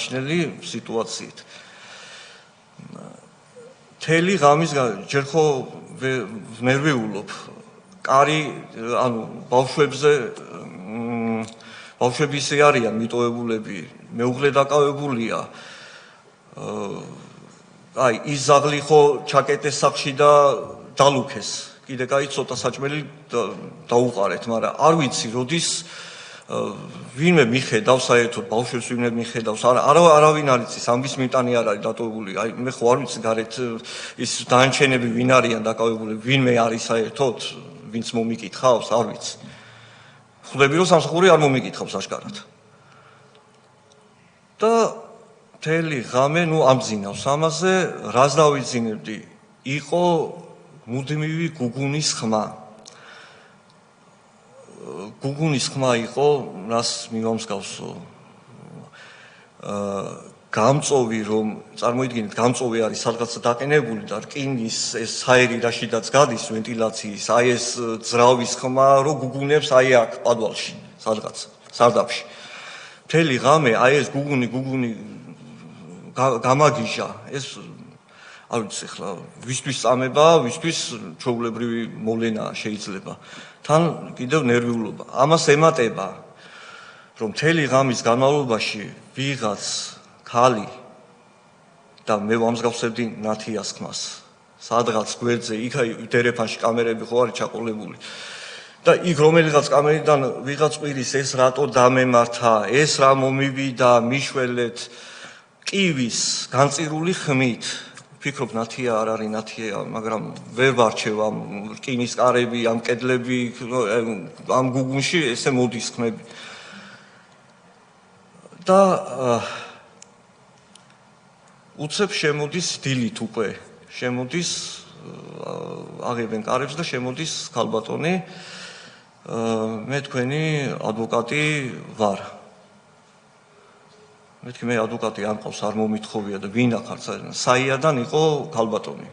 აღნიშნული სიტუაციით. მთელი ღამის ჯერ ხო ნერვიულობ. კარი, ანუ ბავშვები ისე არიან მიტოვებულები, მეუღლე დაკავებულია. აი, ის ზაღლი ხო ჩაკეტეს სახლში და დალუქეს. კიდე კაი ცოტა საჭმელი დაუყარეთ, მაგრამ არ ვიცი, როდის ვინმე მიხედავს საერთოდ ბავშვებს ვინმე მიხედავს, არავინ არ იცის, ამის მიტანი არ არის დატოვებული. აი, მე ხო არ ვიცი გარეთ ის დანარჩენები ვინ არიან დაკავებულები, ვინმე არის საერთოდ, ვინც მომიკითხავს, არ ვიცი. ხვდები რომ სამსახური არ მომიკითხავს აშკარად. და მთელი ღამე ამძინავს ამაზე, რას დავიძინებდი, იყო მუდმივი გუგუნის ხმა. გუგუნის ხმა იყო, რას მიმამსგავსო. გამწოვი რომ წარმოიდგინეთ, გამწოვი არის სადღაცა დაყენებული და რკინის ეს ჰაერი რაშიდაც გადის ვენტილაციის, აი ეს ძრავის ხმა რო გუგუნებს აი აქ პადვალში, სადღაც სარდაფში. მთელი ღამე აი ეს გუგუნი გამაგიჟა, ეს არ ვიცი ახლა ვისთვის წამება, ვისთვის ჩვეულებრივი მოვლენაა შეიძლება. თან კიდევ ნერვიულობა. ამას ემატება, რომ მთელი ღამის განმავლობაში ვიღაც ქალი და მე ვამსგავსებდი ნათიას ხმას. სადღაც გვერდზე, იქ დერეფანში კამერები ხო არის ჩაყოლებული. და იქ რომელიღაც კამერიდან ვიღაც ყვირის ეს რატო დამემართა, ეს რა მომივიდა, მიშველეთ კივის განწირული ხმით. ვფიქრობ ნათია არ არის ნათია, მაგრამ ვერ ვარჩევ ამ რკინის კარები, ამ კედლები, ამ გუგუნში ესე მოდის ხმები. და უცებ შემოდის დილით უკვე, შემოდის აღებენ კარებს და შემოდის ქალბატონი, მე თქვენი ადვოკატი ვარ. მეთქი მე ადვოკატი არ მყავს, არ მომითხოვია და ვინ ახარც, საიადან იყო ქალბატონი.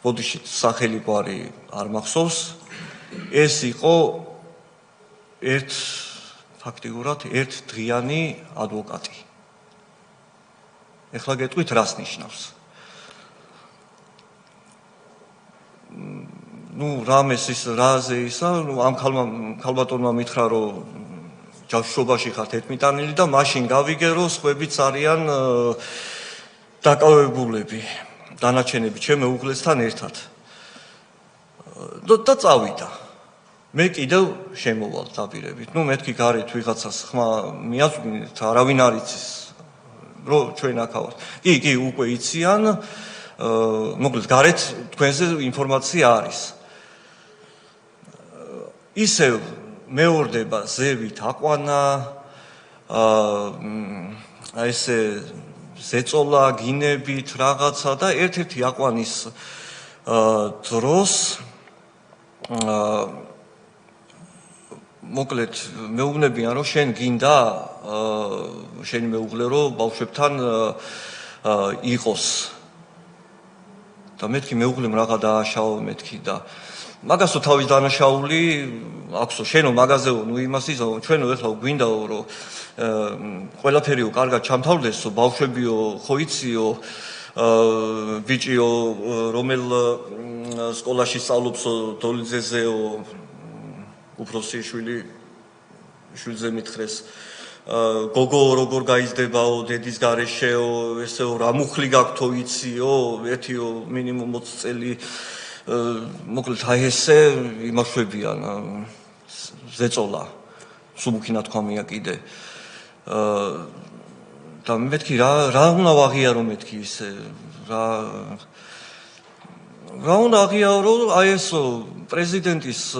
ბოდიში სახელი გვარი არ მახსოვს. ეს იყო ფაქტიურად ერთ დღიანი ადვოკატი. ეხლა გეტყვით რას ნიშნავს. რამეს ის რაზე ისა, ამ ქალბატონმა მითხრა რომ ჯაშუობაში ხართ ერთმიტანილი და მაშინ გავიგე რომ სხვებიც არიან დაკავებულები, დანარჩენები ჩემ მეუღლესთან ერთად. და წავიდა. მე კიდევ შემოვალ დაპირებით. მეთქი გარეთ ვიღაცას ხმა მიაწვინეთ, არავინ არ იცის, რომ ჩვენ აქ ვართ. კი, უკვე იციან, მოკლედ გარეთ თქვენზე ინფორმაცია არის. ისევ მეორდება ზევით აყვანა, ესე ზეწოლა, გინებით, რაღაცა და ერთ-ერთი აყვანის დროს მოკლედ მეუბნებიან რომ შენ გინდა შენი მეუღლე რომ ბავშვებთან იყოს. და მეთქი მეუღლემ რაღა დააშავა მეთქი და მაგასო თავის დანაშაული აქვსო შენო მაგაზეო იმას იზო ჩვენო ეხლა გვინდაო რომ ყველაფერიო კარგად ჩამთავრდესო ბავშვებიო ხო იციო ბიჭიო რომელ სკოლაში სწავლობსო დოლიძეზეო უფროსი შვილზე მითხრეს გოგო როგორ გაიზრდებაო დედის გარეშეო ესეო რა მუხლი გაქვთო იციო ერთიო მინიმუმ 20 წელი მოკლედ აი ესე იმაშვებიან ზეწოლა სუბუქი ნათქვამია კიდე და მეთქი რა უნდა ვაღიარო მეთქი ისე რა უნდა აღიარო აი ესო პრეზიდენტის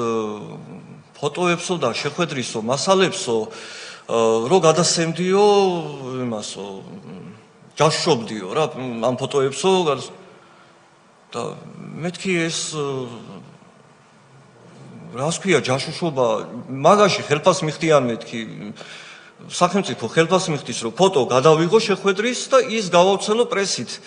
ფოტოებსო და შეხვედრისო მასალებსო რო გადასცემდიო იმასო ჯაშშობდიო რა ამ ფოტოებსო და მეთქი ეს რას ქვია ჯაშუშობა მაგაში ხელფას მიხდიან მეთქი სახელმწიფო ხელფას მიხდის რომ ფოტო გადავიღო შეხვედრის და ის გავავრცელო პრესით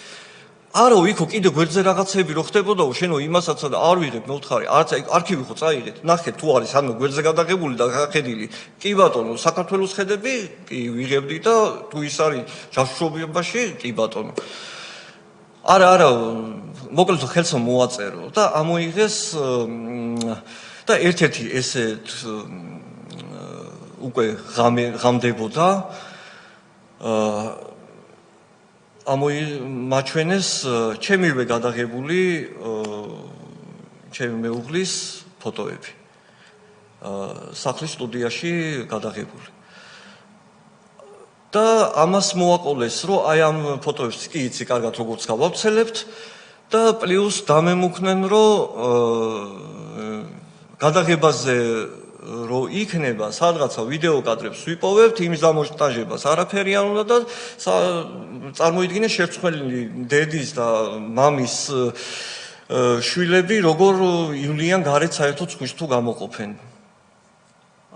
არა იქო კიდე გვერდზე რაღაცები რო ხდებოდაო შენო იმასაც არ ვიღებ მე ვთხარი არც არქივი ხო წაიღეთ ნახეთ თუ არის ანუ გვერდზე გადაღებული და გახედილი კი ბატონო საქართველოს ხედები კი ვიღებდი და თუ ის არის ჯაშუშობებაში კი ბატონო არა მოკლედ ხელს მოაწერო და ამოიღეს და ერთ-ერთი ესეთ უკვე ღამდებოდა მაჩვენეს ჩემივე გადაღებული ჩემი მეუღლის ფოტოები სახლის სტუდიაში გადაღებული და ამას მოაყოლეს რომ აი ამ ფოტოებს კი იცი კარგად როგორც გავავრცელებთ და პლუს დამემუქნენ რომ გადაღებაზე რო იქნება სადღაცა ვიდეო კადრებს ვიპოვებთ იმის დამონტაჟებას არაფერი არ უნდა და წარმოიდგინე შერცხველი დედის და მამის შვილები როგორ ივლიან გარეთ საერთოდ წყვილს თუ გამოყოფენ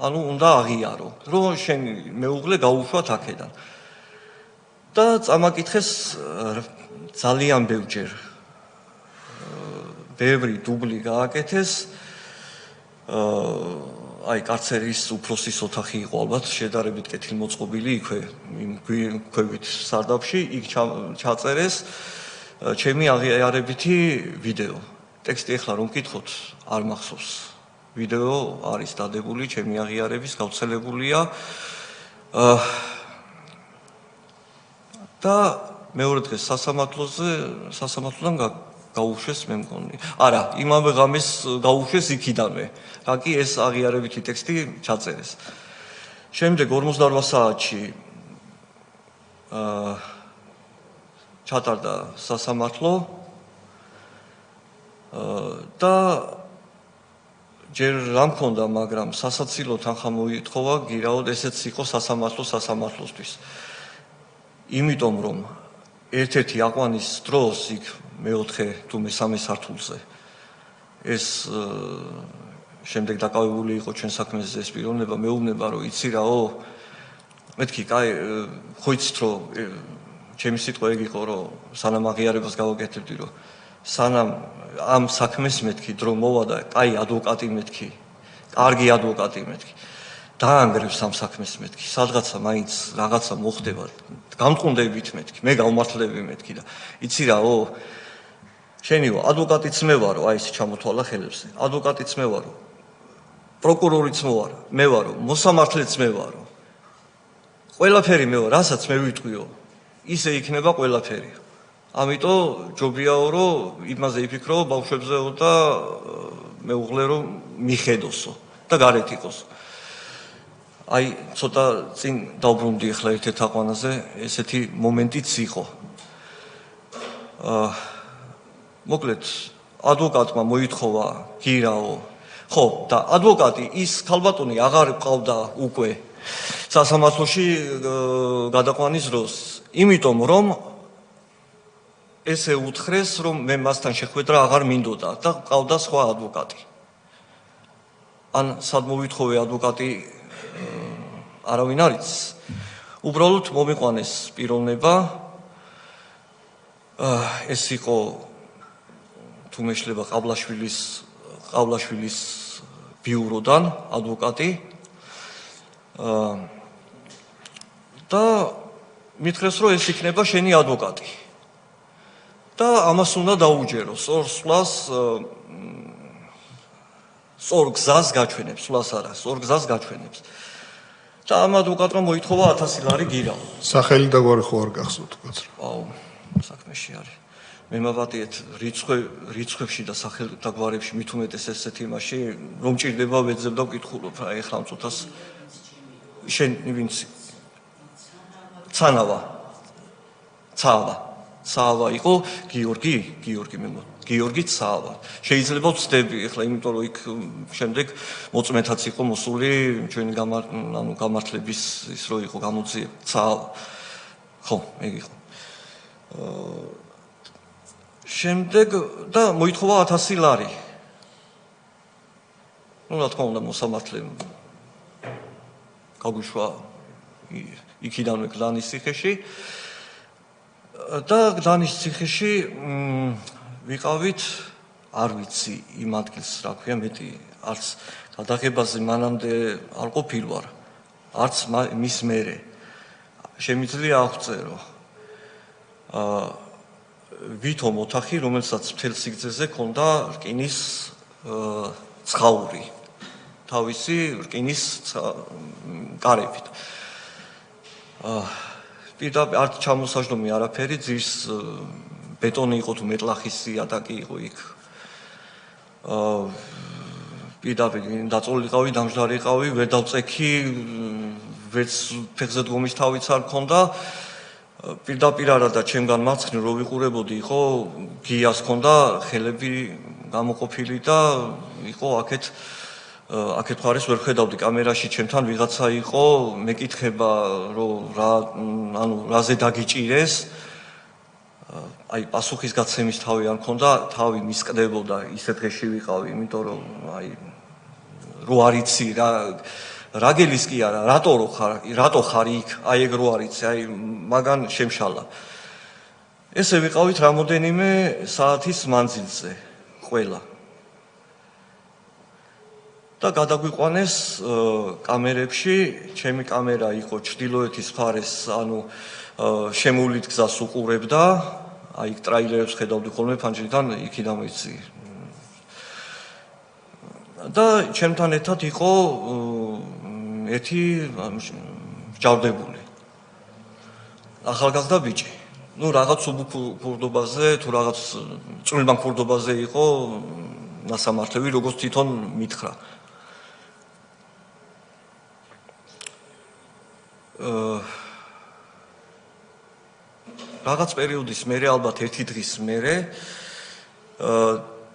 ანუ უნდა აღიარო რომ შენ მეუღლე გაუშვათ აქედან და წამაკითხეს ძალიან ბევრჯერ ბევრი დუბლი გააკეთეს აი კარცერის უფროსის ოთახი იყო ალბათ შედარებით კეთილმოწყობილი იქვე იმ ქვევით სარდაფში იქ ჩაწერეს ჩემი აღიარებითი ვიდეო ტექსტი ახლა რომ გკითხოთ არ მახსოვს ვიდეო არის დადებული ჩემი აღიარების გავრცელებულია და მეორე დღეს სასამართლოდან გაუშვეს მე მგონი არა იმავე ღამეს გაუშვეს იქიდანვე რა კი ეს აღიარებითი ტექსტი ჩაწერეს შემდეგ 48 საათში ჩატარდა სასამართლო და ჯერ რა მქონდა მაგრამ სასაცილო თანხა მოითხოვა გირაოდ ესეც იყო სასამართლოსთვის იმიტომ რომ ერთ-ერთი აყვანის დროს იქ მეოთხე თუ მესამე სართულზე ეს შემდეგ დაკავებული იყო ჩვენ საქმეზე ეს პიროვნება მეუბნება რომ იცი რაო მეთქი კაი ხო იცით რომ ჩემი სიტყვა ეგ იყო რომ სანამ აღიარებას გავაკეთებდი რომ სანამ ამ საქმეს მეთქი დრო მოვა და კაი ადვოკატი მეთქი კარგი ადვოკატი მეთქი დაანგრევს ამ საქმეს მეთქი სადღაცა მაინც რაღაცა მოხდება გამწყუნდებით მეთქი მე გავმართლები მეთქი და იცი რაო შენიო ადვოკატიც მე ვარო აი ეს ჩამოთვალა ხელებზე ადვოკატიც მე ვარო პროკურორიც მე ვარო მოსამართლეც მე ვარო ყველაფერი მე ვარ რასაც მე ვიტყვიო ისე იქნება ყველაფერი ამიტომ ჯობიაო რომ იმაზე იფიქრო ბავშვებზეო და მეუღლე რომ მიხედოსო და გარეთ იყოსო აი ცოტა წინ დავბრუნდი ახლა ერთ-ერთ აყვანაზე ესეთი მომენტიც იყო მოკლედ ადვოკატმა მოითხოვა გირაო ხო და ადვოკატი ის ქალბატონი აღარ ყავდა უკვე სასამართლოში გადაყვანის დროს იმიტომ რომ ესე უთხრეს რომ მე მასთან შეხვედრა აღარ მინდოდა და ყავდა სხვა ადვოკატი ან სად მოვითხოვე ადვოკატი არავინ არის უბრალოდ მომიყვანეს პიროვნება ეს იყო თუ მეშლება ყავლაშვილის ბიუროდან ადვოკატი და მითხრეს რომ ეს იქნება შენი ადვოკატი და ამას უნდა დაუჯეროს სწორ გზას გაჩვენებს სულას არა სწორ გზას გაჩვენებს და ამ ადვოკატმა მოითხოვა 1000 ლარი გირაო სახელი და გვარი ხო არ გახსოვთ კაცო აუ საქმეში არის მე მოვატიეთ რიცხვებში და სახელ და გვარებში მით უმეტეს ესეთი იმაში რომ ჭირდება ვეძებ და ვკითხულობ რა ეხლა მწუთას შენ ვინც ცავა იყო გიორგი ცავა შეიძლება ვწდები ეხლა იმიტომ რომ იქ შემდეგ მოწმეთაც იყო მოსული ჩვენი გამართლების ის რო იყო გამოძიება ცავა ხო ეგ იყო შემდეგ და მოითხოვა 1000 ლარი ну რა თქმა უნდა მოსამართლემ გაგუშვა იქიდანვე კლანის ციხეში და გდანის ციხეში ვიყავით, არ ვიცი იმ ადგილს რა ქვია, მეტი არც გადაღებაზე მანამდე არ ყოფილვარ, არც მის მერე. შემიძლია აღწერო. ვითომ ოთახი, რომელსაც მთელ სიგრძეზე ჰქონდა რკინის ცხაური. თავისი რკინის კარებით. პირდაპირ არ ჩამოსაჯდომი არაფერი, ძირს ბეტონი იყო თუ მეტლახის იატაკი იყო იქ. პირდაპირ დაწოლილიყავი, დამждარიყავი, ვერ დავწექი, ვერც ფეხზე დგომის თავიც არ მქონდა. პირდაპირ არა და ჩემგან მარცხნივ რო ვიყურებოდი, იყო გიას ჰქონდა ხელები გამოყოფილი და იყო აქეთ მხარეს ვერ ხედავდი კამერაში ჩემთან ვიღაცა იყო, მეკითხება რომ რაზე დაგიჭირეს. აი პასუხის გაცემის თავი არ მქონდა, თავი მისკდებოდა, ისე დღეში ვიყავი, იმიტომ რომ აი რო არიცი რა გელის კი არა, რატო ხარ იქ, აი ეგ რო არიცი, აი მაგან შემშალა. ესე ვიყავით რამოდენიმე საათის მანძილზე ყველა. და გადაგვიყვანეს კამერებში, ჩემი კამერა იყო ჩრდილოეთის მხარეს, ანუ შემოვლით გზას უყურებდა, აი ტრაილერებს ხედავდი ხოლმე ფანჯრიდან, იქიდან ვიცი. და ჩემთან ერთად იყო ერთი ჯავდებული. ახალგაზრდა ბიჭი. ნუ რაღაც უბუქურდობაზე, თუ რაღაც წვრილმანქურდობაზე იყო ნასამართლები, როგორც თვითონ მითხრა. რაღაც პერიოდის მერე, ალბათ ერთი დღის მერე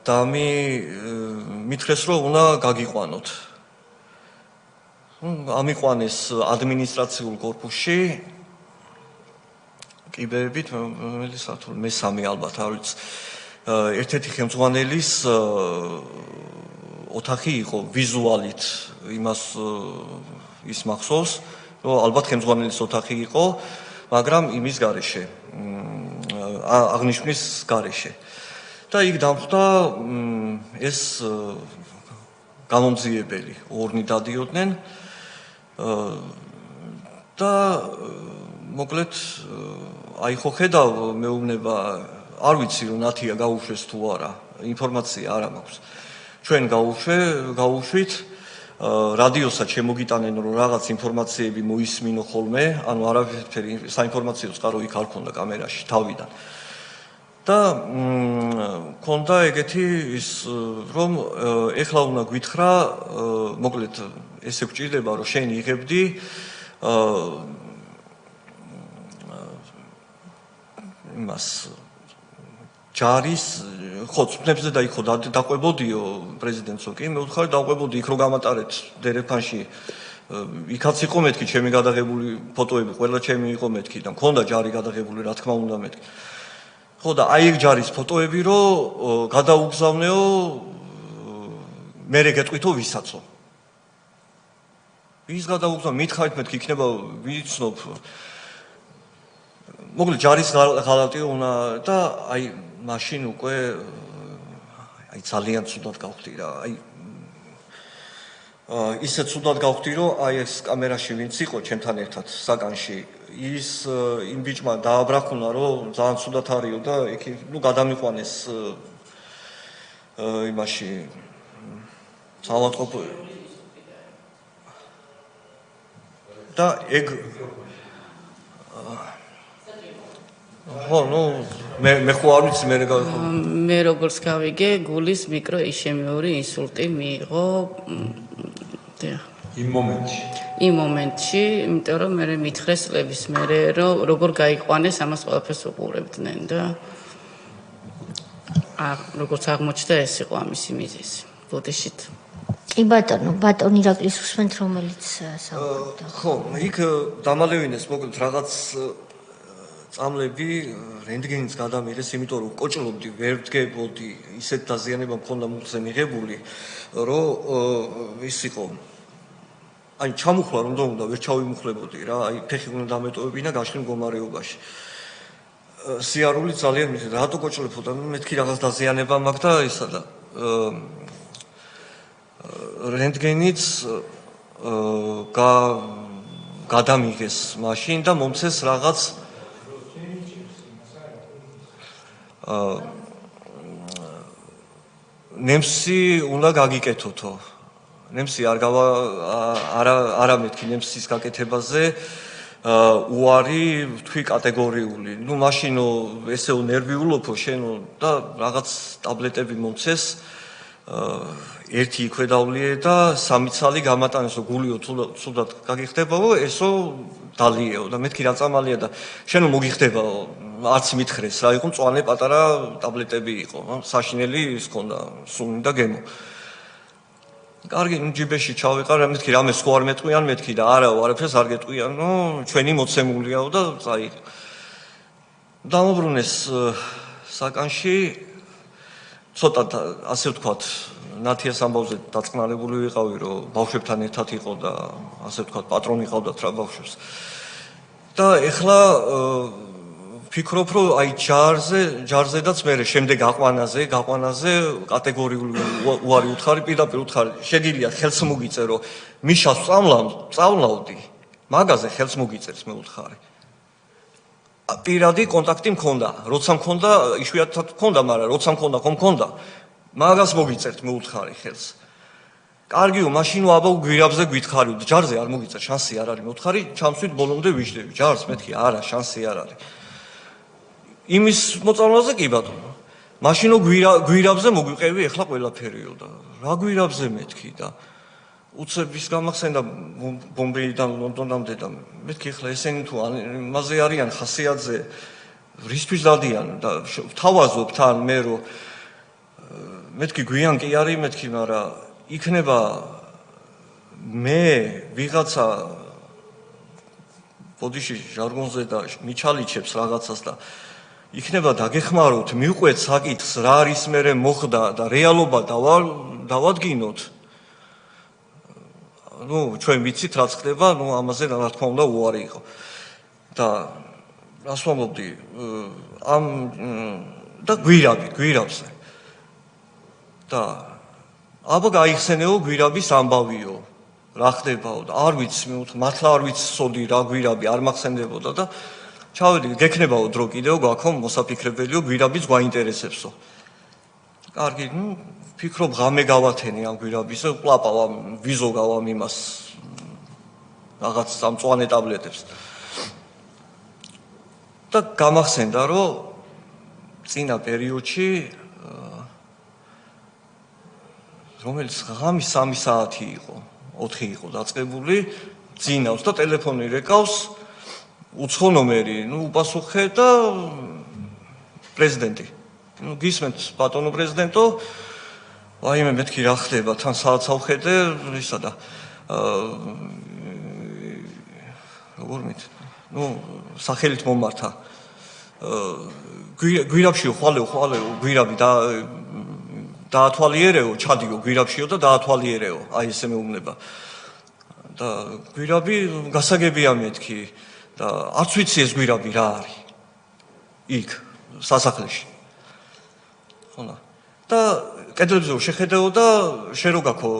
და მითხრეს რომ უნდა გაგიყვანოთ. ამიყვანეს ადმინისტრაციულ კორპუსში კიბეებით, რომელი სართული, მესამე ალბათ არ ვიცი. ერთ-ერთი ხელმძღვანელის ოთახი იყო ვიზუალით ის მახსოვს, რომ ალბათ ხელმძღვანელის ოთახი იყო, მაგრამ იმის გარეშე, აღნიშნის გარეშე. და იქ დამხვდა ეს გამომძიებელი, ორნი დადიოდნენ და მოკლედ აი ხო ხედავ მეუბნება, არ ვიცი რომ ნათია გაუშვეს თუ არა, ინფორმაცია არ მაქვს. ჩვენ გაუშვით, რადიოსაც შემოგიტანენ რომ რაღაც ინფორმაციები მოისმინო ხოლმე, ანუ არაფერი საინფორმაციო წყარო იქ არ ქონდა კამერაში თავიდან. და ქონდა ეგეთი ის რომ ეხლა უნდა გვითხრა, მოკლედ ესე გვჭირდება რომ შენ იღებდი იმას ჯარის ხო წვნებზე და იქ ხო დაყვებოდიო პრეზიდენტსო კი მე ვთხარი დაყვებოდი იქ რო გამატარეთ დერეფანში იქაც იყო მეთქი ჩემი გადაღებული ფოტოები ყველა ჩემი იყო მეთქი და მქონდა ჯარი გადაღებული რა თქმა უნდა მეთქი ხო და აი ეგ ჯარის ფოტოები რო გადაუგზავნეო მე გეტყვითო ვისაცო ვის გადაუგზავნე მითხარით მეთქი იქნება ვიცნობ მოკლედ ჯარის ღალატი უნდა და აი მაშინ უკვე აი ძალიან ცუდად გავხდი რა აი ისე ცუდად გავხდი რომ აი ეს კამერაში ვინც იყო ჩემთან ერთად საკანში ის იმ ბიჭმა დააბრახუნა რომ ძალიან ცუდად არისო და იქ ნუ გადამიყვანეს იმაში საავადმყოფო და ეგ ხო, ნუ მე ხო არ ვიცი მე როგორც გავიგე, გულის მიკროიშემიური ინსულტი მიიღო იმ მომენტში, იმიტომ რომ მე მითხრეს წლების მერე, რომ როგორ გაიყვანეს, ამას ყველაფერს უყურებდნენ და როგორც აღმოჩნდა, ეს იყო ამისი მიზეზი. ბოდიშით. კი ბატონო, ბატონ ირაკლის უსმენთ, რომელიც საუბრობდა. ხო, იქ დამალევინეს მოკლედ რაღაც წამლები რენტგენის გადამიღეს, იმიტომ რომ კოჭლობდი, ვერ ვდგებოდი, ისეთ დაზიანება მქონდა მუხლზე მიღებული, რომ ის იყო აი ჩამუხლა რომ უნდა ვერ ჩავიმუხლებოდი რა, აი ფეხი უნდა დამეტოვებინა გაშლილ მდგომარეობაში. სიარული ძალიან მითხრა, რატო გოჭლებოდა, მეთქი რაღაც დაზიანება მაქვს და ისა და რენტგენიც გადამიღეს მაშინ და მომცეს რაღაც ნემსი უნდა გაგიკეთოთო. ნემსი არა მეთქი ნემსის გაკეთებაზე უარი თქვი კატეგორიული. ნუ მაშინო ესეო ნერვიულობო შენო და რაღაც ტაბლეტები მომცეს. ერთი იქვე დავლიე და სამი ცალი გამატანესო გულიო თუდად გაგიხდებაო ესო დალიეო და მეთქი რა წამალია და შენო მოგიხდებაო არც მითხრეს რა იყო მწვანე პატარა ტაბლეტები იყო საშინელი ის ქონდა სუნი და გემო კარგი ჯიბეში ჩავიყარ მეთქი რამე სხვა არ მეტყვიან მეთქი და არაო არაფერს არ გეტყვიან ნუ ჩვენი მოცემულიაო და წაი დამობრუნეს საკანში ცოტა ასე ვთქვათ ნათიას ამბავზე დაწყნარებული ვიყავი რომ ბავშვებთან ერთად იყო და ასე ვთქვათ პატრონი ყავდათ რა ბავშვებს და ეხლა ფიქრობ რომ აი ჯარზედაც მე შემდეგ გაყვანაზე კატეგორიული უარი უთხარი პირდაპირ უთხარი შეგიძლია ხელს მოგიწერ რომ მიშას სწავლავდი მაგაზე ხელს მოგიწერს მე უთხარი პირადი კონტაქტი მქონდა როცა მქონდა იშვიათად მქონდა მაგრამ როცა მქონდა ხომ მქონდა მაგას მოგიწერთ მე უთხარი ხელს კარგიო მაშინ აბა გვირაბზე გვითხარიო ჯარზე არ მოგიწერ შანსი არ არის მე უთხარი ჩამსვით ბოლომდე ვიждები ჯარს მეთქი არა შანსი არ არის იმის მოწამლაზე კი ბატონო მაშინო გვირაბზე მოგვიყევი ახლა ყველაფერიო და რა გვირაბზე მეთქი და უცების გამახსენდა ბომბეიდან ლონდონამდე და მეთქი ახლა ესენი თუ იმაზე არიან ხასიათზე რისთვის დადიან და თავაზობ თან მე რომ მეთქი გვიან კი არის მეთქი მაგრამ იქნება მე ვიღაცა ბოდიში ჟარგონზე და მიჩალიჩებს რაღაცას და იქნება დაგეხმაროთ მიყვეთ საკითხს რა არის მერე მოხდა და რეალობა დავადგინოთ ნუ ჩვენ ვიცით რაც ხდება ნუ ამაზე რა თქმა უნდა უარი იყო და რას ვამბობდი ამ და გვირაბზე და აბა გაიხსენეო გვირაბის ამბავიო რა ხდებაო და არ ვიცი მე მართლა არ ვიცოდი რა გვირაბი არ მახსენდებოდა და ჩავედი გექნებაო დრო კიდეო გვაქო მოსაფიქრებელიო გვირაბიც გვაინტერესებსო კარგი ნუ ფიქრობ ღამე გავათენე ამ გვირაბის კლაპავ ამ ვიზო გავამ იმას რაღაც სამწვანე ტაბლეტებს და გამახსენდა რომ წინა პერიოდში რომელიც ღამის 3 საათი იყო 4 იყო დაწყებული ძინავს და ტელეფონი რეკავს უცხო ნომერი ნუ უპასუხე და პრეზიდენტი ნუ გისმენთ ბატონო პრეზიდენტო ვაიმე მეთქი რა ხდება თან საათს ავხედე ისა და როგორ მით ნუ სახელით მომართა გვირაბშიო ხვალეო გვირაბი და დაათვალიერეო ჩადიო გვირაბშიო და დაათვალიერეო აი ესე მეუბნება და გვირაბი გასაგებია მეთქი და არც ვიცი ეს გვირაბი რა არის იქ სასახლეში ხონა და კედლებზე შეხედეო და შენ რო გაქო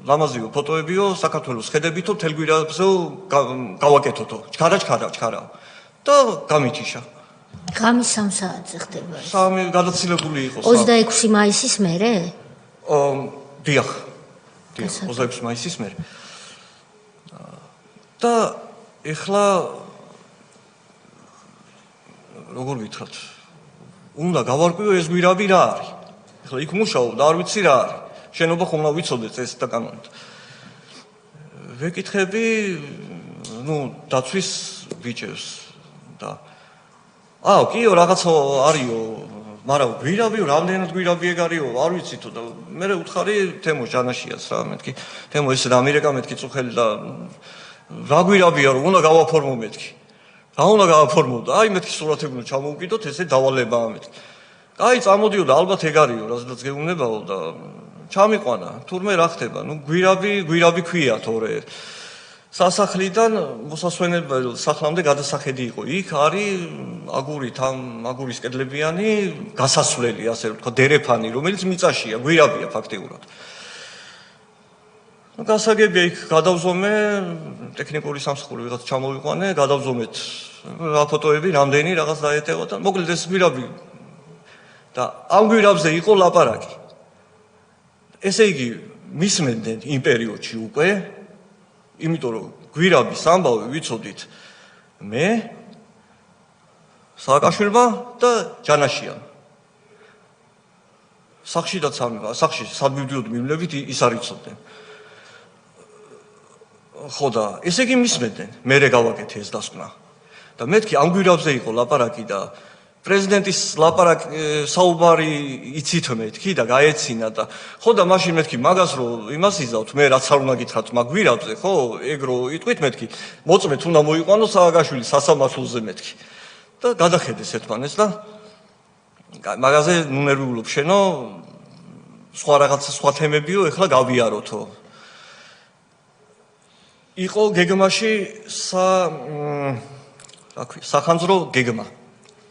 ლამაზიო ფოტოებიო საქართველოს ხედებითო თელ გვირაბზე გავაკეთოთო ჩქარა და გამიჩიშა ღამის 3 საათზე ხდება ეს. 3 გადაცილებული იყო. 26 მაისის მერე? დიახ. 26 მაისის მერე. და ეხლა როგორ გითხრათ? უნდა გავარკვიო ეს გვირაბი რა არის. ეხლა იქ მუშაობ და არ ვიცი რა არის. შენობა ხომ უნდა ვიცოდეთ ეს და კანონით. ვეკითხები, ნუ დაცვის ბიჭებს და კიო რაღაცა არისო, მაგრამ გვირაბიო, რამდენად გვირაბი ეგარიო, არ ვიცითო და მე უთხარი თემო ჟანაშიას რა, მეთქი, თემო ესე და ამერიკა მეთქი წუხელი და რა გვირაბია რომ უნდა გავაფორმო მეთქი. რა უნდა გავაფორმო და აი მეთქი სურათები უნდა ჩამოვუკიდოთ, ესე დავალებაა მეთქი. აი წამოდიო და ალბათ ეგარიო, რაზედაც გეუბნებაო და ჩამიყვანა, თურმე რა ხდება, ნუ გვირაბი ქვია თორე. სასახლიდან მოსასვენებელ სახლამდე გადასახედი იყო. იქ არის აგურის კედლებიანი გასასვლელი, ასე ვთქვა, დერეფანი, რომელიც მიწაშია, გვირაბია ფაქტიურად. გასაგებია იქ გადავზომე, ტექნიკური სამსახური ვიღაც ჩამოვიყვანე, გადავზომეთ რა ფოტოები, რამდენი რაღაც დაეტევა და მოკლედ ეს გვირაბი და ამ გვირაბზე იყო ლაპარაკი. ესე იგი, მისმენდნენ იმ პერიოდში უკვე, იმიტომ რომ გვირაბის ამბავი ვიცოდით მე, სააკაშვილმა და ჯანაშიამ. სახშიდაც ამბა, სახში სადმივდიოდ მივლებით ის არ იცოდნენ. ხო და ესე იგი მისმენდნენ, მე გავაკეთე ეს დასკვნა. და მეთქი ამ გვირაბზე იყო ლაპარაკი და პრეზიდენტის ლაპარაკი საუბარი იცით მეთქი და გაეცინა და ხო და მაშინ მეთქი მაგას რომ იმას იზავთ მე რაც არ უნდა გითხრათ მაგ გვირაბზე ხო ეგ რო იტყვით მეთქი მოწმეთ უნდა მოიყვანო სააგაშვილი სასამართლოზე მეთქი და გადახედეს ერთმანეთს და მაგაზე ნუ ნერვიულობ შენო სხვა თემებიო ეხლა გავიაროთო იყო გეგმაში სახანძრო გეგმა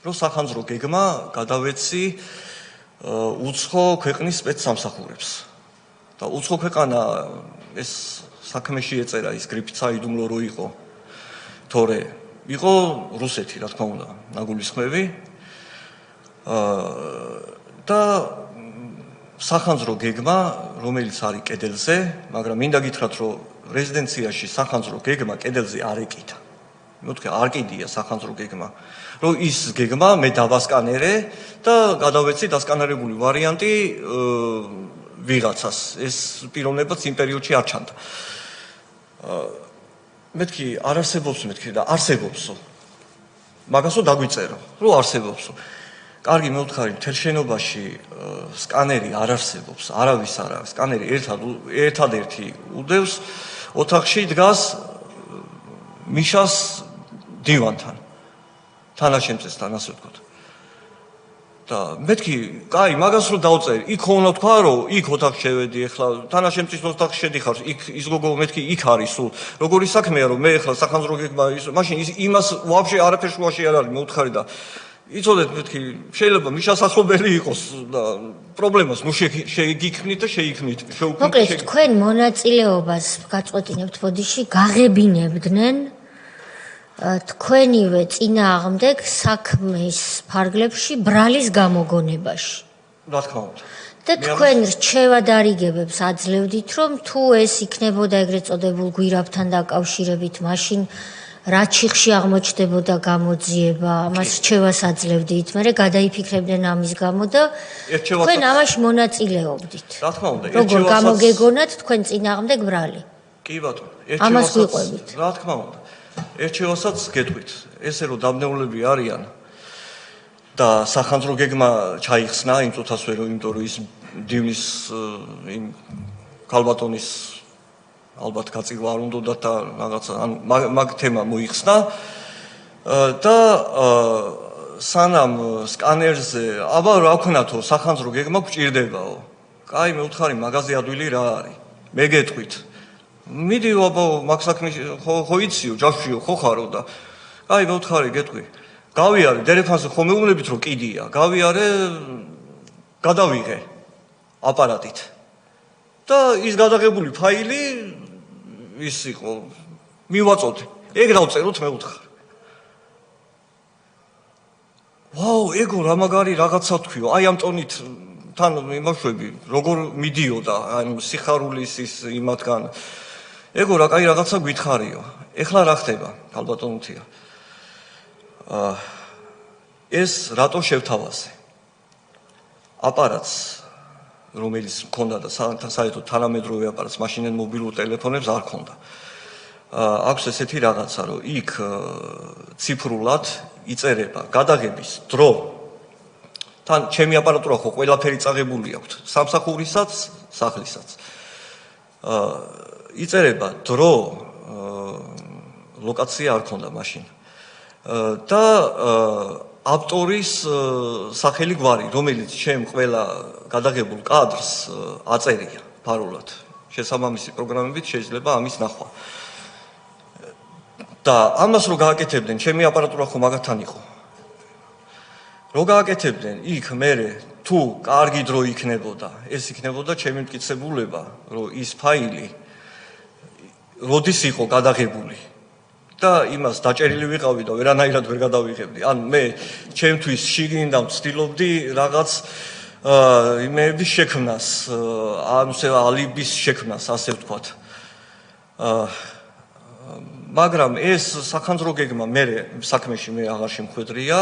რო სახანძრო გეგმა გადავეცი უცხო ქვეყნის სპეცსამსახურებს და უცხო ქვეყანა ეს საქმეში ეწერა ის გრიფით საიდუმლო რო იყო თორე იყო რუსეთი რა თქმა უნდა ნაგულისხმევი და სახანძრო გეგმა რომელიც არის კედელზე მაგრამ მინდა გითხრათ რომ რეზიდენციაში სახანძრო გეგმა კედელზე არ ეკიდა მეთქე არ კიდია სახანძრო გეგმა რომ ის გეგმა მე დავასკანერე და გადავეცი დასკანერებული ვარიანტი ვიღაცას ეს პიროვნებაც იმ პერიოდში არ ჩანდა მეთქი არ არსებობს მეთქი და არსებობსო მაგასო დაგვიწერო რომ არსებობსო კარგი მევთხარი მთელ შენობაში სკანერი არ არსებობს არავის არ არის სკანერი ერთადერთი უდევს ოთახში დგას მიშას დივანთან თანაშემწესთან ასე ვთქვათ და მეთქი კაი მაგას რო დავწერი იქ უნდა თქვა რომ იქ ოთახში შევედი ეხლა თანაშემწის ოთახში შედიხარ იქ ის გოგო მეთქი იქ არის სულ როგორი საქმეა რომ მე ეხლა სახანძრო გეგმა ის მაშინ იმას ვაფშე არაფერ შუაში არ არის მევთხარი და იცოდეთ მეთქი შეიძლება მიშასახლობელი იყოს და პრობლემას ნუ შეიგიქნით და შეიქმნით მოკლედ თქვენ მონაწილეობას გაწყვეტინებთ ბოდიში გაღებინებდნენ თქვენივე წინააღმდეგ საქმის ფარგლებში ბრალის გამოგონებაში რა თქმა უნდა და თქვენ რჩევად არიგებებს აძლევდით რომ თუ ეს იქნებოდა ეგრეთ წოდებულ გვირაბთან დაკავშირებით მაშინ რა ჩიხში აღმოჩნდებოდა გამოძიება ამას რჩევას აძლევდით მე გადაიფიქრებდნენ ამის გამო და თქვენ ამაში მონაწილეობდით რა თქმა უნდა როგორ გამოგეგონათ თქვენ წინააღმდეგ brali კი ბატონო ამას ვიყვებით რა თქმა უნდა ერჩევასაც გეტყვით ესე რომ დამნეულები არიან და სახანძრო გეგმა ჩაიხსნა იმ წუთასვე რომ იმიტომ რომ ის დივნის იმ ქალბატონის ალბათ გაწირვა არ უნდა და რაღაცა ანუ მაგ თემა მოიხსნა და სანამ სკანერზე აბა რა ვქნათო სახანძრო გეგმა გვჭირდებაო კაი მე ვთხარი მაღაზი ადვილი რა არის მე გეტყვით მიდი აბა მაგ საქმეში ხო იციო ჯაშიო ხო ხარო და კაი მე ვთხარი გეტყვი გავიარე დერეფანზე ხომ მეუბნებით რომ კიდია გავიარე გადავიღე აპარატით და ის გადაღებული ფაილი ის იყო მივაწოდე ეგ დავწეროთ მე ვთხარ ვაუ ეგო რა მაგარი რაღაცა თქვიო აი ამ ტონით თან იმაშვები როგორ მიდიოდა ანუ სიხარულის ის იმათგან ეგო რა კაი რაღაცა გითხარიო ეხლა რა ხდება ქალბატონთია ეს რატო შევთავაზე აპარატს რომელიც მქონდა და საერთოდ თანამედროვე აპარატს მაშინდელ მობილურ ტელეფონებს არ ქონდა აქვს ესეთი რაღაცა რომ იქ ციფრულად იწერება გადაღების დრო თან ჩემი აპარატურა ხო ყველაფერი წაღებული აქვს სამსახურისაც სახლისაც იწერება დრო ლოკაცია არ ქონდა მაშინ და ავტორის სახელი გვარი რომელიც ჩემ ყველა გადაღებულ კადრს აწერია ფარულად შესაბამისი პროგრამებით შეიძლება ამის ნახვა და ამას რო გააკეთებდნენ, ჩემი აპარატურა ხო მაგათთან იყო. რო გააკეთებდნენ, იქ მე თუ კარგი დრო იქნებოდა, ეს იქნებოდა ჩემი მტკიცებულება, რომ ის ფაილი როდის იყო გადაღებული და იმას დაჭერილი ვიყავი და ვერანაირად ვერ გადავიღებდი. ან მე ჩემთვის შიგნიდან ვცდილობდი რაღაც იმეების შექმნას, ალიბის შექმნას, ასე ვთქვათ. მაგრამ ეს სახანძრო გეგმა მე საქმეში მე აღარ შემხვედრია.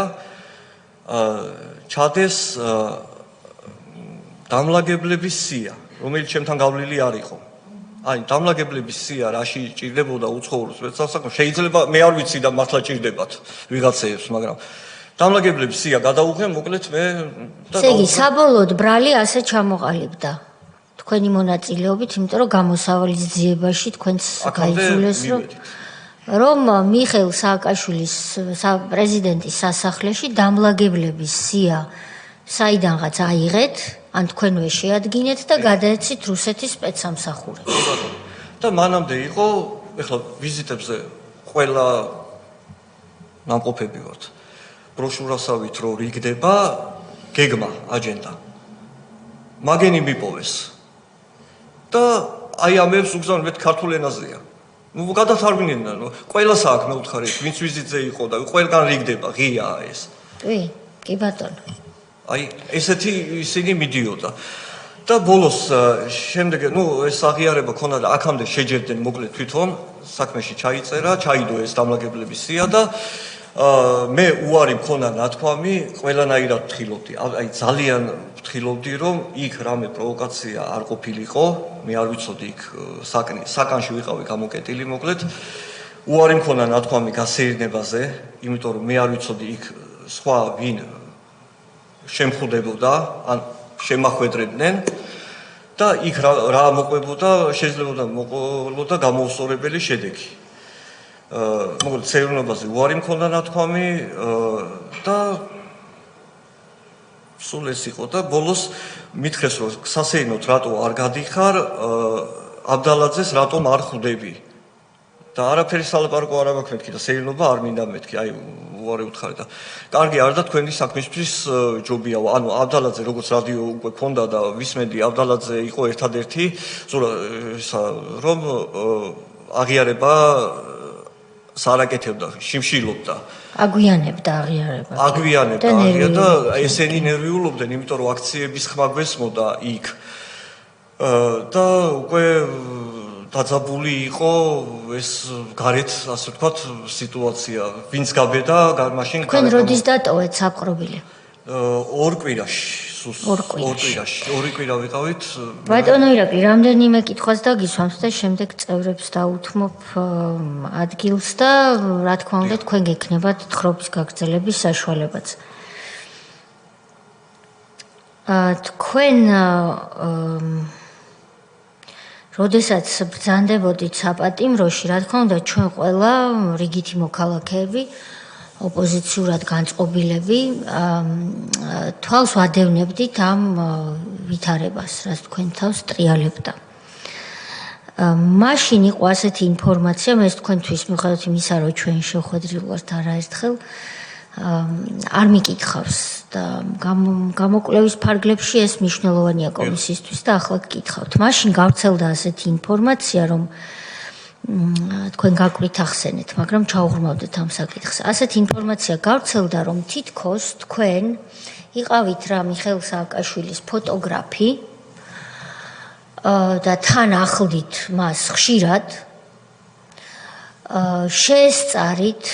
ჩადეს დამლაგებლების სია, რომელიც ჩემთან გავლილი არ იყო. აი, დამლაგებლების სია რაში ჭირდებოდა უცხოურს, შეიძლება მე არ ვიცი და მართლა ჭირდებათ ვიღაცეებს, მაგრამ დამლაგებლების სია გადაუღე, მოკლედ მე და ესე იგი, საბოლოოდ ბრალი ასე ჩამოყალიბდა თქვენი მონაწილეობით, იმიტომ რომ გამოსავლის ძიებაში თქვენს გაიძულეს, რომ მიხეილ სააკაშვილის პრეზიდენტის სასახლეში დამლაგებლების სია საიდანღაც აიღეთ, ან თქვენვე შეადგინეთ და გადაეცით რუსეთის სპეცსამსახურებს. და მანამდე იყო, ეხლა ვიზიტებზე ყველა ნამყოფები ვართ. ბროშურასავით რო რიგდება გეგმა, აჯენდა. მაგენი მიპოვეს. და აი ამებს უგზავნებთ ქართულ ენაზეა. ნუ გადათარგმნიდან, ყველა საქმე მეუთხარით, ვინც ვიზიტზე იყო და ყველგან რიგდება, ღიაა ეს. კი ბატონო. აი, ესეთი ისინი მიდიოდა. და ბოლოს შემდეგ, ეს აღიარება ქონდა, აქამდე შეჯერდნენ მოკლედ თვითონ საქმეში ჩაიწერა, ჩაიდო ეს დამლაგებლების სია და მე უარი მქონდა ნათქვამი, ყველანაირად ვთხილობდი. აი, ძალიან ვთხილობდი, რომ იქ რამე პროვოკაცია არ ყოფილიყო, მე არ ვიცოდი იქ საკანში ვიყავი გამოკეტილი მოკლედ. უარი მქონდა ნათქვამი გასეირნებაზე, იმიტომ რომ მე არ ვიცოდი იქ სხვა ვინ შემხუდებოდა, ან შემახვედრებდნენ და იქ რა მოყვებოდა, შეიძლება მოყოლოდა გამოუსწორებელი შედეგი. მოკლედ ცეირნობაზე უარი მქონდა ნათქვამი და სულ ეს იყო და ბოლოს მითხრეს რომ სასეირნოდ რატო არ გადიხარ, აბდალაძეს რატომ არ ხვდები და არაფერი სალაპარაკო არ მაქვს მეთქი და სეირნობა არ მინდა მეთქი, აი უარი უთხარი და კარგი არ და თქვენი საქმისთვის ჯობია, ანუ აბდალაძე როგორც რადიო უკვე ქონდა და ვისმენდი აბდალაძე იყო ერთადერთი, რომ აღიარება სარაკეთებდა, შიმშილობდა. აგვიანებდა აღიარება. აგვიანებდა და ესენი ნერვიულობდნენ, იმიტომ რომ აქციების ხმა გვესმოდა იქ. და უკვე დაძაბული იყო ეს გარეთ, ასე ვთქვათ, სიტუაცია. ვინც გაბედა, მაშინ თქვენ როდის დატოვეთ საპყრობილე? ორ კვირაში, ორი კვირა ვიყავით. ბატონო ირაკლი, რამდენიმე კითხვას დაგისვამთ და შემდეგ წევრებს დაუთმობ ადგილს და რა თქმა უნდა თქვენ გექნებათ თხრობის გაგრძელების საშუალებაც. თქვენ როდესაც ბრძანდებოდით საპატიმროში, რა თქმა უნდა, ჩვენ ყველა რიგითი მოქალაქეები, ოპოზიციურად განწყობილები, თვალს ვადევნებდით ამ ვითარებას, რაც თქვენ თავს ტრიალებდა. მაშინ იყო ასეთი ინფორმაცია, მე თქვენთვის მიუხედავად იმისა, რომ ჩვენ შეხვედრილ ვართ არაერთხელ, არ მიკითხავს და გამოკვლევის ფარგლებში ეს მნიშვნელოვანია კომისიისთვის და ახლა გკითხავთ. მაშინ გავრცელდა ასეთი ინფორმაცია, რომ თქვენ გაკვირთ ახსენეთ, მაგრამ ჩაუღრმავდეთ ამ საკითხს. ასეთი ინფორმაცია გავრცელდა, რომ თითქოს თქვენ იყავით რა მიხეილ სააკაშვილის ფოტოგრაფი და თან ახლდით მას ხშირად, შეესწარით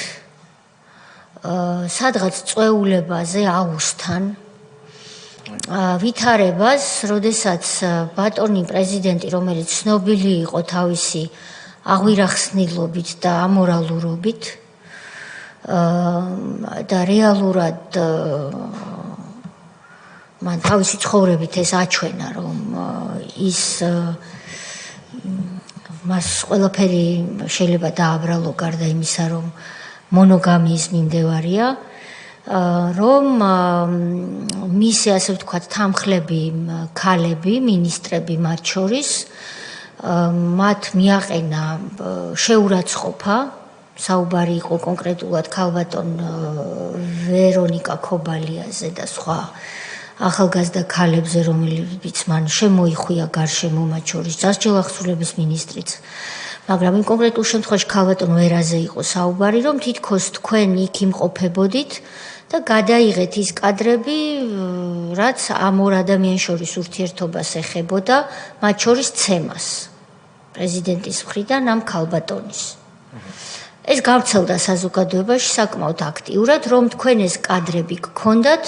სადღაც წვეულებაზე აუზთან ვითარებას, როდესაც ბატონი პრეზიდენტი, რომელიც ცნობილი იყო თავისი აღვირახსნილობით და ამორალურობით და რეალურად მან თავისი ცხოვრებით ეს აჩვენა, რომ ის მას ყველაფერი შეიძლება დააბრალო გარდა იმისა, რომ მონოგამიის მიმდევარია, რომ მისი ასე ვთქვათ თანხლები, ქალები, მინისტრები მათ შორის მათ მიაყენა შეურაცხყოფა საუბარი იყო კონკრეტულად ქალბატონ ვერონიკა ქობალიაზე და სხვა ახალგაზრდა ქალებზე, რომლებიც მან შემოიხვია გარშემო, მათ შორის სასჯელ ახსრულების მინისტრიც. მაგრამ იმ კონკრეტულ შემთხვევაში ქალბატონ ვერაზე იყო საუბარი, რომ თითქოს თქვენ იქ იმყოფებოდით და გადაიღეთ ის კადრები, რაც ამ ორ ადამიანს შორის ურთიერთობას ეხებოდა, მათ შორის ცემას პრეზიდენტის მხრიდან ამ ქალბატონის. ეს გავრცელდა საზოგადოებაში საკმაოდ აქტიურად, რომ თქვენ ეს კადრები გქონდათ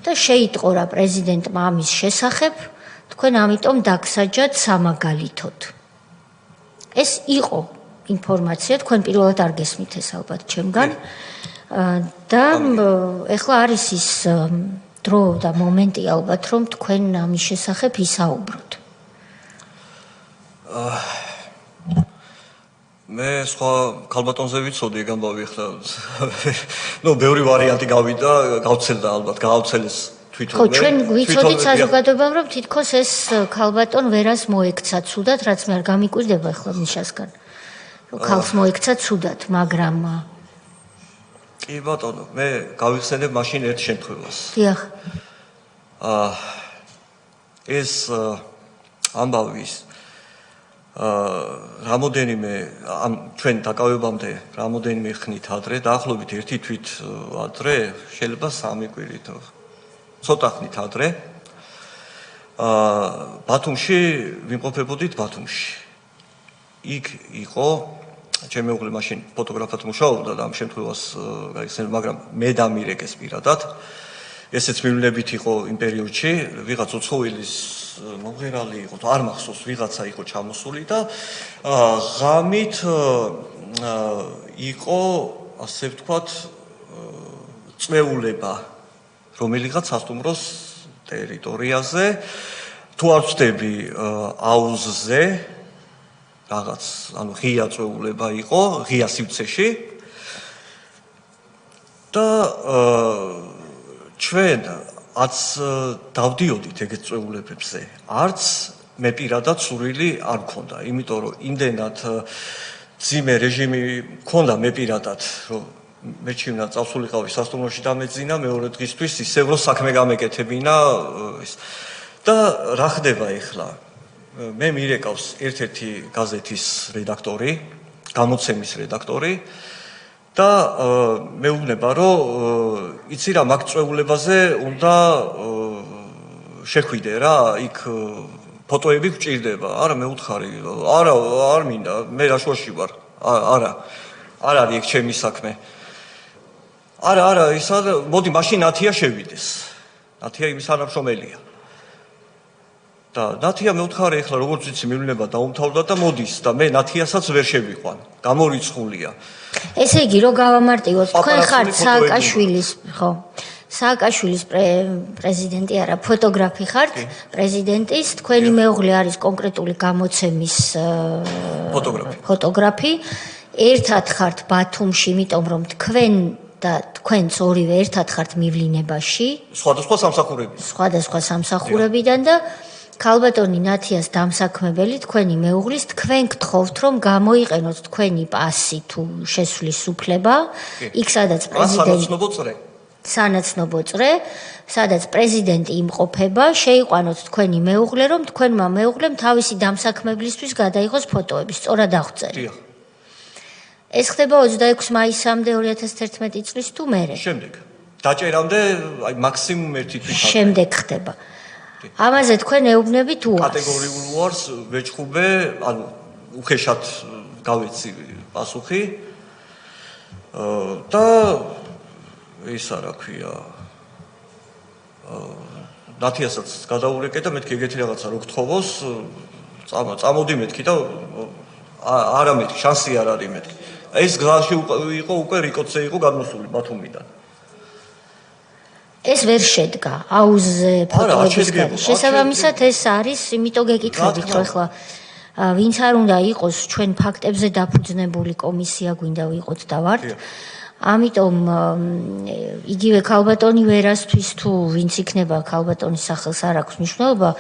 და შეიტყო რა პრეზიდენტმა ამის შესახებ, თქვენ ამიტომ დაგსაჯათ სამაგალითოდ. ეს იყო ინფორმაცია, თქვენ პირველად არ გესმით ეს ალბათ ჩემგან. და ეხლა არის ის დრო და მომენტი ალბათ, რომ თქვენ ამის შესახებ ისაუბროთ. მე სხვა ქალბატონზე ვიცოდი ეგ ამბავი ახლა. ნუ ბევრი ვარიანტი გავიდა, გავცელდა ალბათ, გაავცელეს თვითონ. ხო, ჩვენ ვიცოდით საზოგადოებამ, რომ თითქოს ეს ქალბატონ ვერას მოექცა ცუდად, რაც მე არ გამიკვირდება ახლა მიშასგან. რომ ქალს მოექცა ცუდად, მაგრამ კი ბატონო, მე გავიხსენებ მაშინ ერთ შემთხვევას. დიახ. ეს ამბავის რამოდენიმე ამ ჩვენ დაკავებამდე რამოდენიმე ხნით ადრე, დაახლოებით ერთი თვით ადრე, შეიძლება 3 კვირით, ცოტა ხნით ადრე, ბათუმში ვიმყოფებოდით ბათუმში. იქ იყო ჩემი მეუღლე მაშინ ფოტოგრაფად მუშაობდა და ამ შემთხვევას გაიხსენებ, მაგრამ მე დამირეკეს პირადად. ესეც მივლინებით იყო იმ პერიოდში, ვიღაც უცხოელის მომღერალი იყო, არ მახსოვს, ვიღაცა იყო ჩამოსული და ღამით იყო, ასე ვთქვათ, წვეულება რომელიღაც სასტუმროს ტერიტორიაზე, თუ არ ვწდები აუზზე, რაღაც, ანუ ღია წვეულება იყო, ღია სივრცეში და ჩვენ არც დავდიოდით ეგეთ წვეულებებზე, არც მე პირადად სურვილი არ მქონდა, იმიტომ რომ იმდენად ძიმე რეჟიმი მქონდა მე პირადად, რომ მეჩივნა წავსულიყავი სასტუმროში დამეძინა მეორე დღისთვის ისევ რომ საქმე გამეკეთებინა და რა ხდება ახლა? მე მირეკავს ერთ-ერთი გაზეთის რედაქტორი, გამოცემის რედაქტორი და მეუბნება, რომ იცი რა, მაგ წვეულებაზე უნდა შეხვიდე რა, იქ ფოტოები გჭირდება. არა, მე უთხარი, არა, არ მინდა, მე რაშუაში ვარ. არა. არ არის ეგ ჩემი საქმე. არა, ისა მოდი მაშინ ნათია შევიდეს. ნათია იმის თანამშრომელია. და ნათია მე უთხარი ახლა როგორც ვიცი მივლინება დაუმთავრდა და მოდის და მე ნათიასაც ვერ შევიყვან. გამორიცხულია. ესე იგი, რომ გავამარტივოთ, თქვენ ხართ სააკაშვილის, ხო? სააკაშვილის პრეზიდენტი არა, ფოტოგრაფი ხართ, პრეზიდენტის, თქვენი მეუღლე არის კონკრეტული გამოცემის ფოტოგრაფი. ერთად ხართ ბათუმში, იმიტომ რომ თქვენ და თქვენც ორივე ერთად ხართ მივლინებაში. სხვადასხვა სამსახურებიდან. სხვადასხვა სამსახურებიდან და ქალბატონი ნათიას დამსაქმებელი თქვენი მეუღლის, თქვენ გთხოვთ რომ გამოიყენოთ თქვენი პასი თუ შესვლის უფლება, იქ სადაც პრეზიდენტი სანაცნობო წრე, სადაც პრეზიდენტი იმყოფება, შეიყვანოთ თქვენი მეუღლე, რომ თქვენმა მეუღლემ თავისი დამსაქმებლისთვის გადაიღოს ფოტოები, სწორად აღწერა. ეს ხდება 26 მაისამდე 2011 წლის თუ მერე? შემდეგ. დაჭერამდე აი მაქსიმუმ ერთი თვით ადრე. შემდეგ ხდება. ამაზე თქვენ ეუბნებით უარს. კატეგორიულ უარს ვეჭხუბე, ანუ უხეშად გავეცი პასუხი. და ისა რა ქვია, ნათიასაც გადაურეკე და მეთქი ეგეთი რაღაცა რო გთხოვოს, წამოდი მეთქი და არა მეთქი, შანსი არ არის მეთქი. ეს გზაში იყო უკვე რიკოცე იყო გადმოსული ბათუმიდან. ეს ვერ შედგა აუზზე ფოტოების გარშემო. შესაბამისად ეს არის, იმიტომ გეკითხებით, რომ ახლა ვინც არ უნდა იყოს ჩვენ ფაქტებზე დაფუძნებული კომისია გვინდა ვიყოთ და ვართ. ამიტომ იგივე ქალბატონი ვერასთვის თუ ვინც იქნება ქალბატონის სახელს არ აქვს მნიშვნელობა,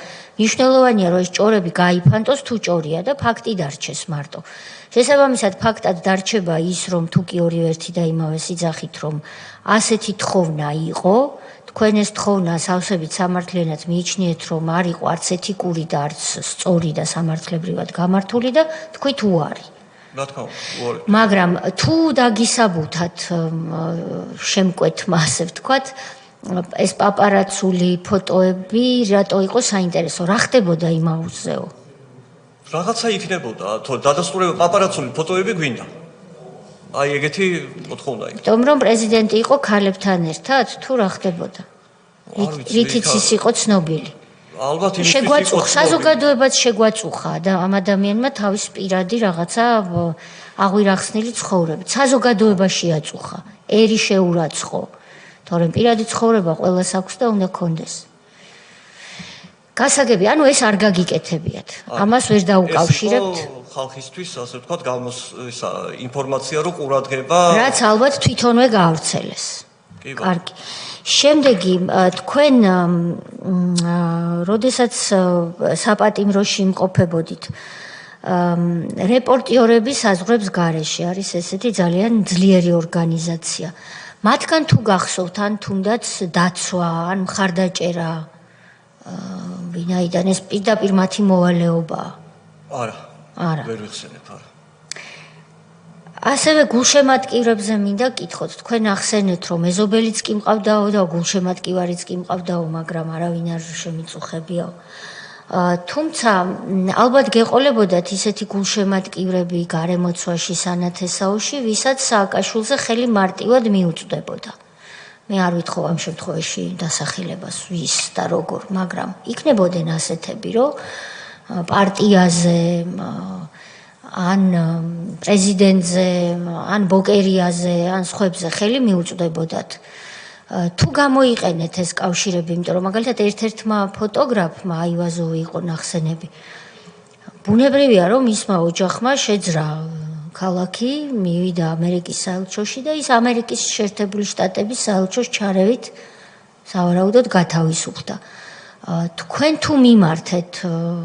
მნიშვნელოვანია რომ ეს ჭორები გაიფანტოს თუ ჭორია და ფაქტი დარჩეს მარტო. შესაბამისად ფაქტად დარჩება ის რომ თუ კი ორივე ერთი და იმავე სიძახით რომ ასეთი თხოვნა იყო, თქვენ ეს თხოვნა სავსებით სამართლიანად მიიჩნიეთ რომ არ იყო არც ეთიკური და არც სწორი და სამართლებრივად გამართული და თქვით უარი. რა თქმა უნდა, უარი. მაგრამ თუ დაგისაბუთათ შემკვეთმა ასე ვთქვათ, ეს პაპარაცული ფოტოები რატო იყო საინტერესო? რა ხდებოდა იმ აუზეო? რაღაცა იქნებოდა, თუ დადასტურება პაპარაცული ფოტოები გვინდა. აი ეგეთი მოთხოვნა იყო. იმიტომ რომ პრეზიდენტი იყო ქალებთან ერთად, თუ რა ხდებოდა? რითიც ის იყო ცნობილი. ალბათ იმისთვის შეგვაწუხა, საზოგადოებაც შეგვაწუხა და ამ ადამიანმა თავის პირადი რაღაცა აღვირახსნილი ცხოვრებით. საზოგადოებაში აწუხა, ერი შეურაცხო. თორემ პირადი ცხოვრება ყველას აქვს და უნდა კონდეს. გასაგები, ანუ ეს არ გაგიკეთებიათ. ამას ვერ დაუკავშირებთ. ეს იყო ხალხისთვის, ასე ვთქვათ, ინფორმაცია რო ყურადღება. რაც ალბათ თვითონვე გაავრცელეს. კი, კარგი. შემდეგი თქვენ როდესაც საპატიმროში იმყოფებოდით რეპორტიორები საზღვრებს გარეშე არის ესეთი ძალიან ძლიერი ორგანიზაცია. მათგან თუ გახსოვთ ან თუნდაც დაცვა ან მხარდაჭერა ვინაიდან ეს პირდაპირ მათი მოვალეობაა? არა. ვერ ვიხსენებ, არა. ასევე გულშემატკივრებზე მინდა კითხოთ, თქვენ ახსენეთ რომ ეზობელიც კი მყავდაო და გულშემატკივარიც კი მყავდაო, მაგრამ არავინ არ შემიწუხებიაო. თუმცა ალბათ გეყოლებოდათ ისეთი გულშემატკივრები გარემოცვაში სანათესაოში, ვისაც სააკაშვილზე ხელი მარტივად მიუწვდებოდა. მე არ ვითხოვ ამ შემთხვევაში დასახელებას ვის და როგორ, მაგრამ იქნებოდნენ ასეთები, რომ პარტიაზე ან პრეზიდენტზე, ან ბოკერიაზე, ან სხვებზე ხელი მიუწვდებოდათ. თუ გამოიყენეთ ეს კავშირები, იმიტომ რომ მაგალითად ერთ-ერთმა ფოტოგრაფმა აივაზოვი იყო ნახსენები. ბუნებრივია, რომ ისმა ოჯახმა შეძრა ქალაქი, მივიდა ამერიკის საელჩოში და ის ამერიკის შეერთებული შტატების საელჩოს ჩარევით სავარაუდოდ გათავისუფლდა. თქვენ თუ მიმართეთ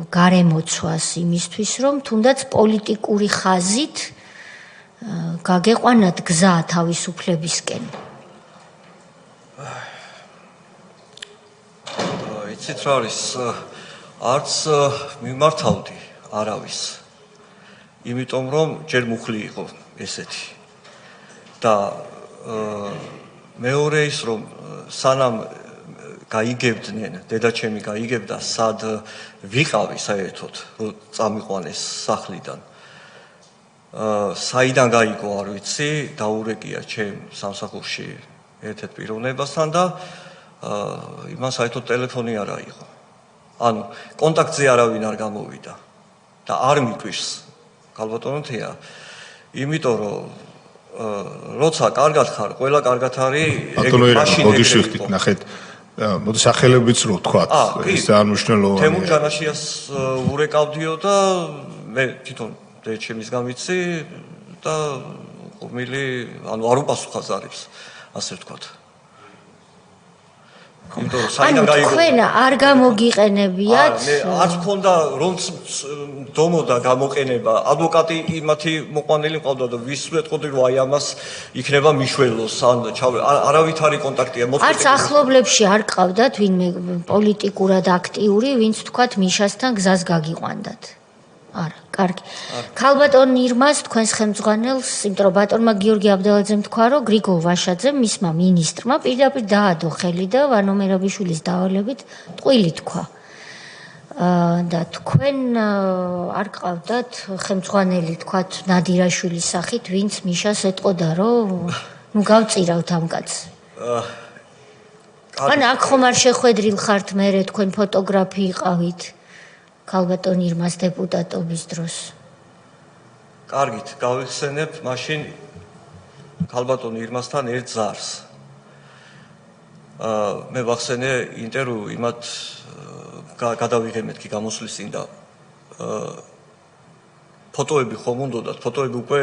გარემოცვას იმისთვის, რომ თუნდაც პოლიტიკური ხაზით გაგეყვანათ გზა თავისუფლებისკენ. იცით რა არის, არც მიმართავდი არავის. იმიტომ რომ ჯერ მუხლი იყო ესეთი. და მეორე ის რომ სანამ გაიგებდნენ, დედაჩემი გაიგებდა, სად ვიყავი საერთოდ, რომ წამიყვანეს სახლიდან. საიდან გაიგო არ ვიცი, დაურეკია ჩემ სამსახურში ერთ-ერთ პიროვნებასთან და იმან საერთოდ ტელეფონი არ აიღო. ანუ კონტაქტზე არავინ არ გამოვიდა და არ მიკვირს ქალბატონო თეა. იმიტომ რომ როცა კარგად ხარ, ყველა კარგად არის, ბატონო ერა, ბოდიში ვიხდით, ნახეთ. მოდი სახელებიც რო თქვათ, ეს ძალიან მნიშვნელოვანია. თემურ ჯანაშიას ურეკავდიო და მე თვითონ ჩემის გამიცი და ყურმილი, ანუ არ უპასუხა ზარებს, ასე ვთქვათ. იმიტომ რომ საიდან გაიგო? თქვენ არ გამოგიყენებიათ? მე არც მქონდა რომ დომოდა გამოყენება, ადვოკატი იმათი მოყვანილი მყავდა და ვის ვეთყოდი რომ აი ამას იქნება მიშველოს ან არავით არის კონტაქტია მოწყობილი. არც ახლობლებში არ ყავდათ ვინმე პოლიტიკურად აქტიური, ვინც თქვათ მიშასთან გზას გაგიყვანდათ? არა, კარგი. ქალბატონ ირმას თქვენს ხელმძღვანელს, იმიტომ რომ ბატონმა გიორგი აბდალაძემ თქვა, რომ გრიგოლ ვაშაძემ მისმა მინისტრმა პირდაპირ დაადო ხელი და ვანო მერაბიშვილის დავალებით ტყვილი თქვა. და თქვენ არ ყავდათ ხელმძღვანელი თქვათ ნადირაშვილის სახით, ვინც მიშას ეტყოდა, რომ ნუ გავწირავთ ამ კაცს. ან აქ ხომ არ შეხვედრილ ხართ მერე თქვენ ფოტოგრაფი იყავით? ქალბატონ ირმას დეპუტატობის დროს. კარგით, გავიხსენებ მაშინ ქალბატონ ირმასთან ერთ ზარს. მე ვახსენე ინტერვიუ იმათ გადავიღე მეთქი გამოსვლის წინ და ფოტოები ხომ უნდათ, ფოტოები უკვე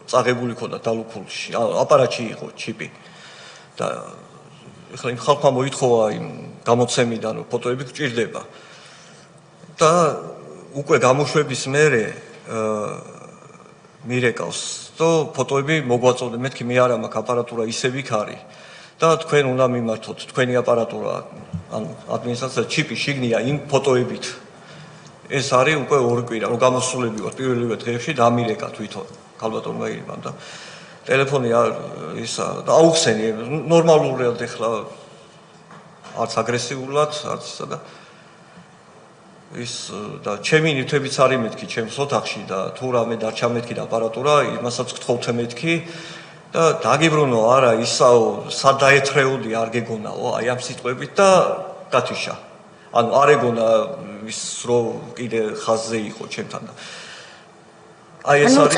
წაღებული ქონდა დალუქულში, აპარატში იყო ჩიპი. და ეხლა იმ ხალხმა მოითხოვა იმ გამოცემიდან, რომ ფოტოები გჭირდება. და უკვე გამოშვების მერე მირეკავს, რომ ფოტოები მოგვაწოდე, მეთქი მე არა მაქვს აპარატურა ისევ იქ არის. და თქვენ უნდა მიმართოთ, თქვენი აპარატურა, ანუ ადმინისტრაცია ჩიპი შიგნია იმ ფოტოებით. ეს არის უკვე ორი კვირა, რომ გამოსულები ვარ პირველივე დღეებში დამირეკა თვითონ ქალბატონმა ირიმამ და ტელეფონი ისა და აუხსენი ნორმალურად ეხლა არც აგრესიულად, არც ისა და ის და ჩემი ნივთებიც არის მეთქი ჩემს ოთახში და თუ რამე დარჩა მეთქი და აპარატურა, იმასაც გთხოვთ მეთქი და დაგიბრუნო არა ისაო სადაეთრეოდი არ გეგონაო აი ამ სიტყვებით და გათიშა. ანუ არ ეგონა ის რო კიდე ხაზზე იყო ჩემთან და აი ეს არის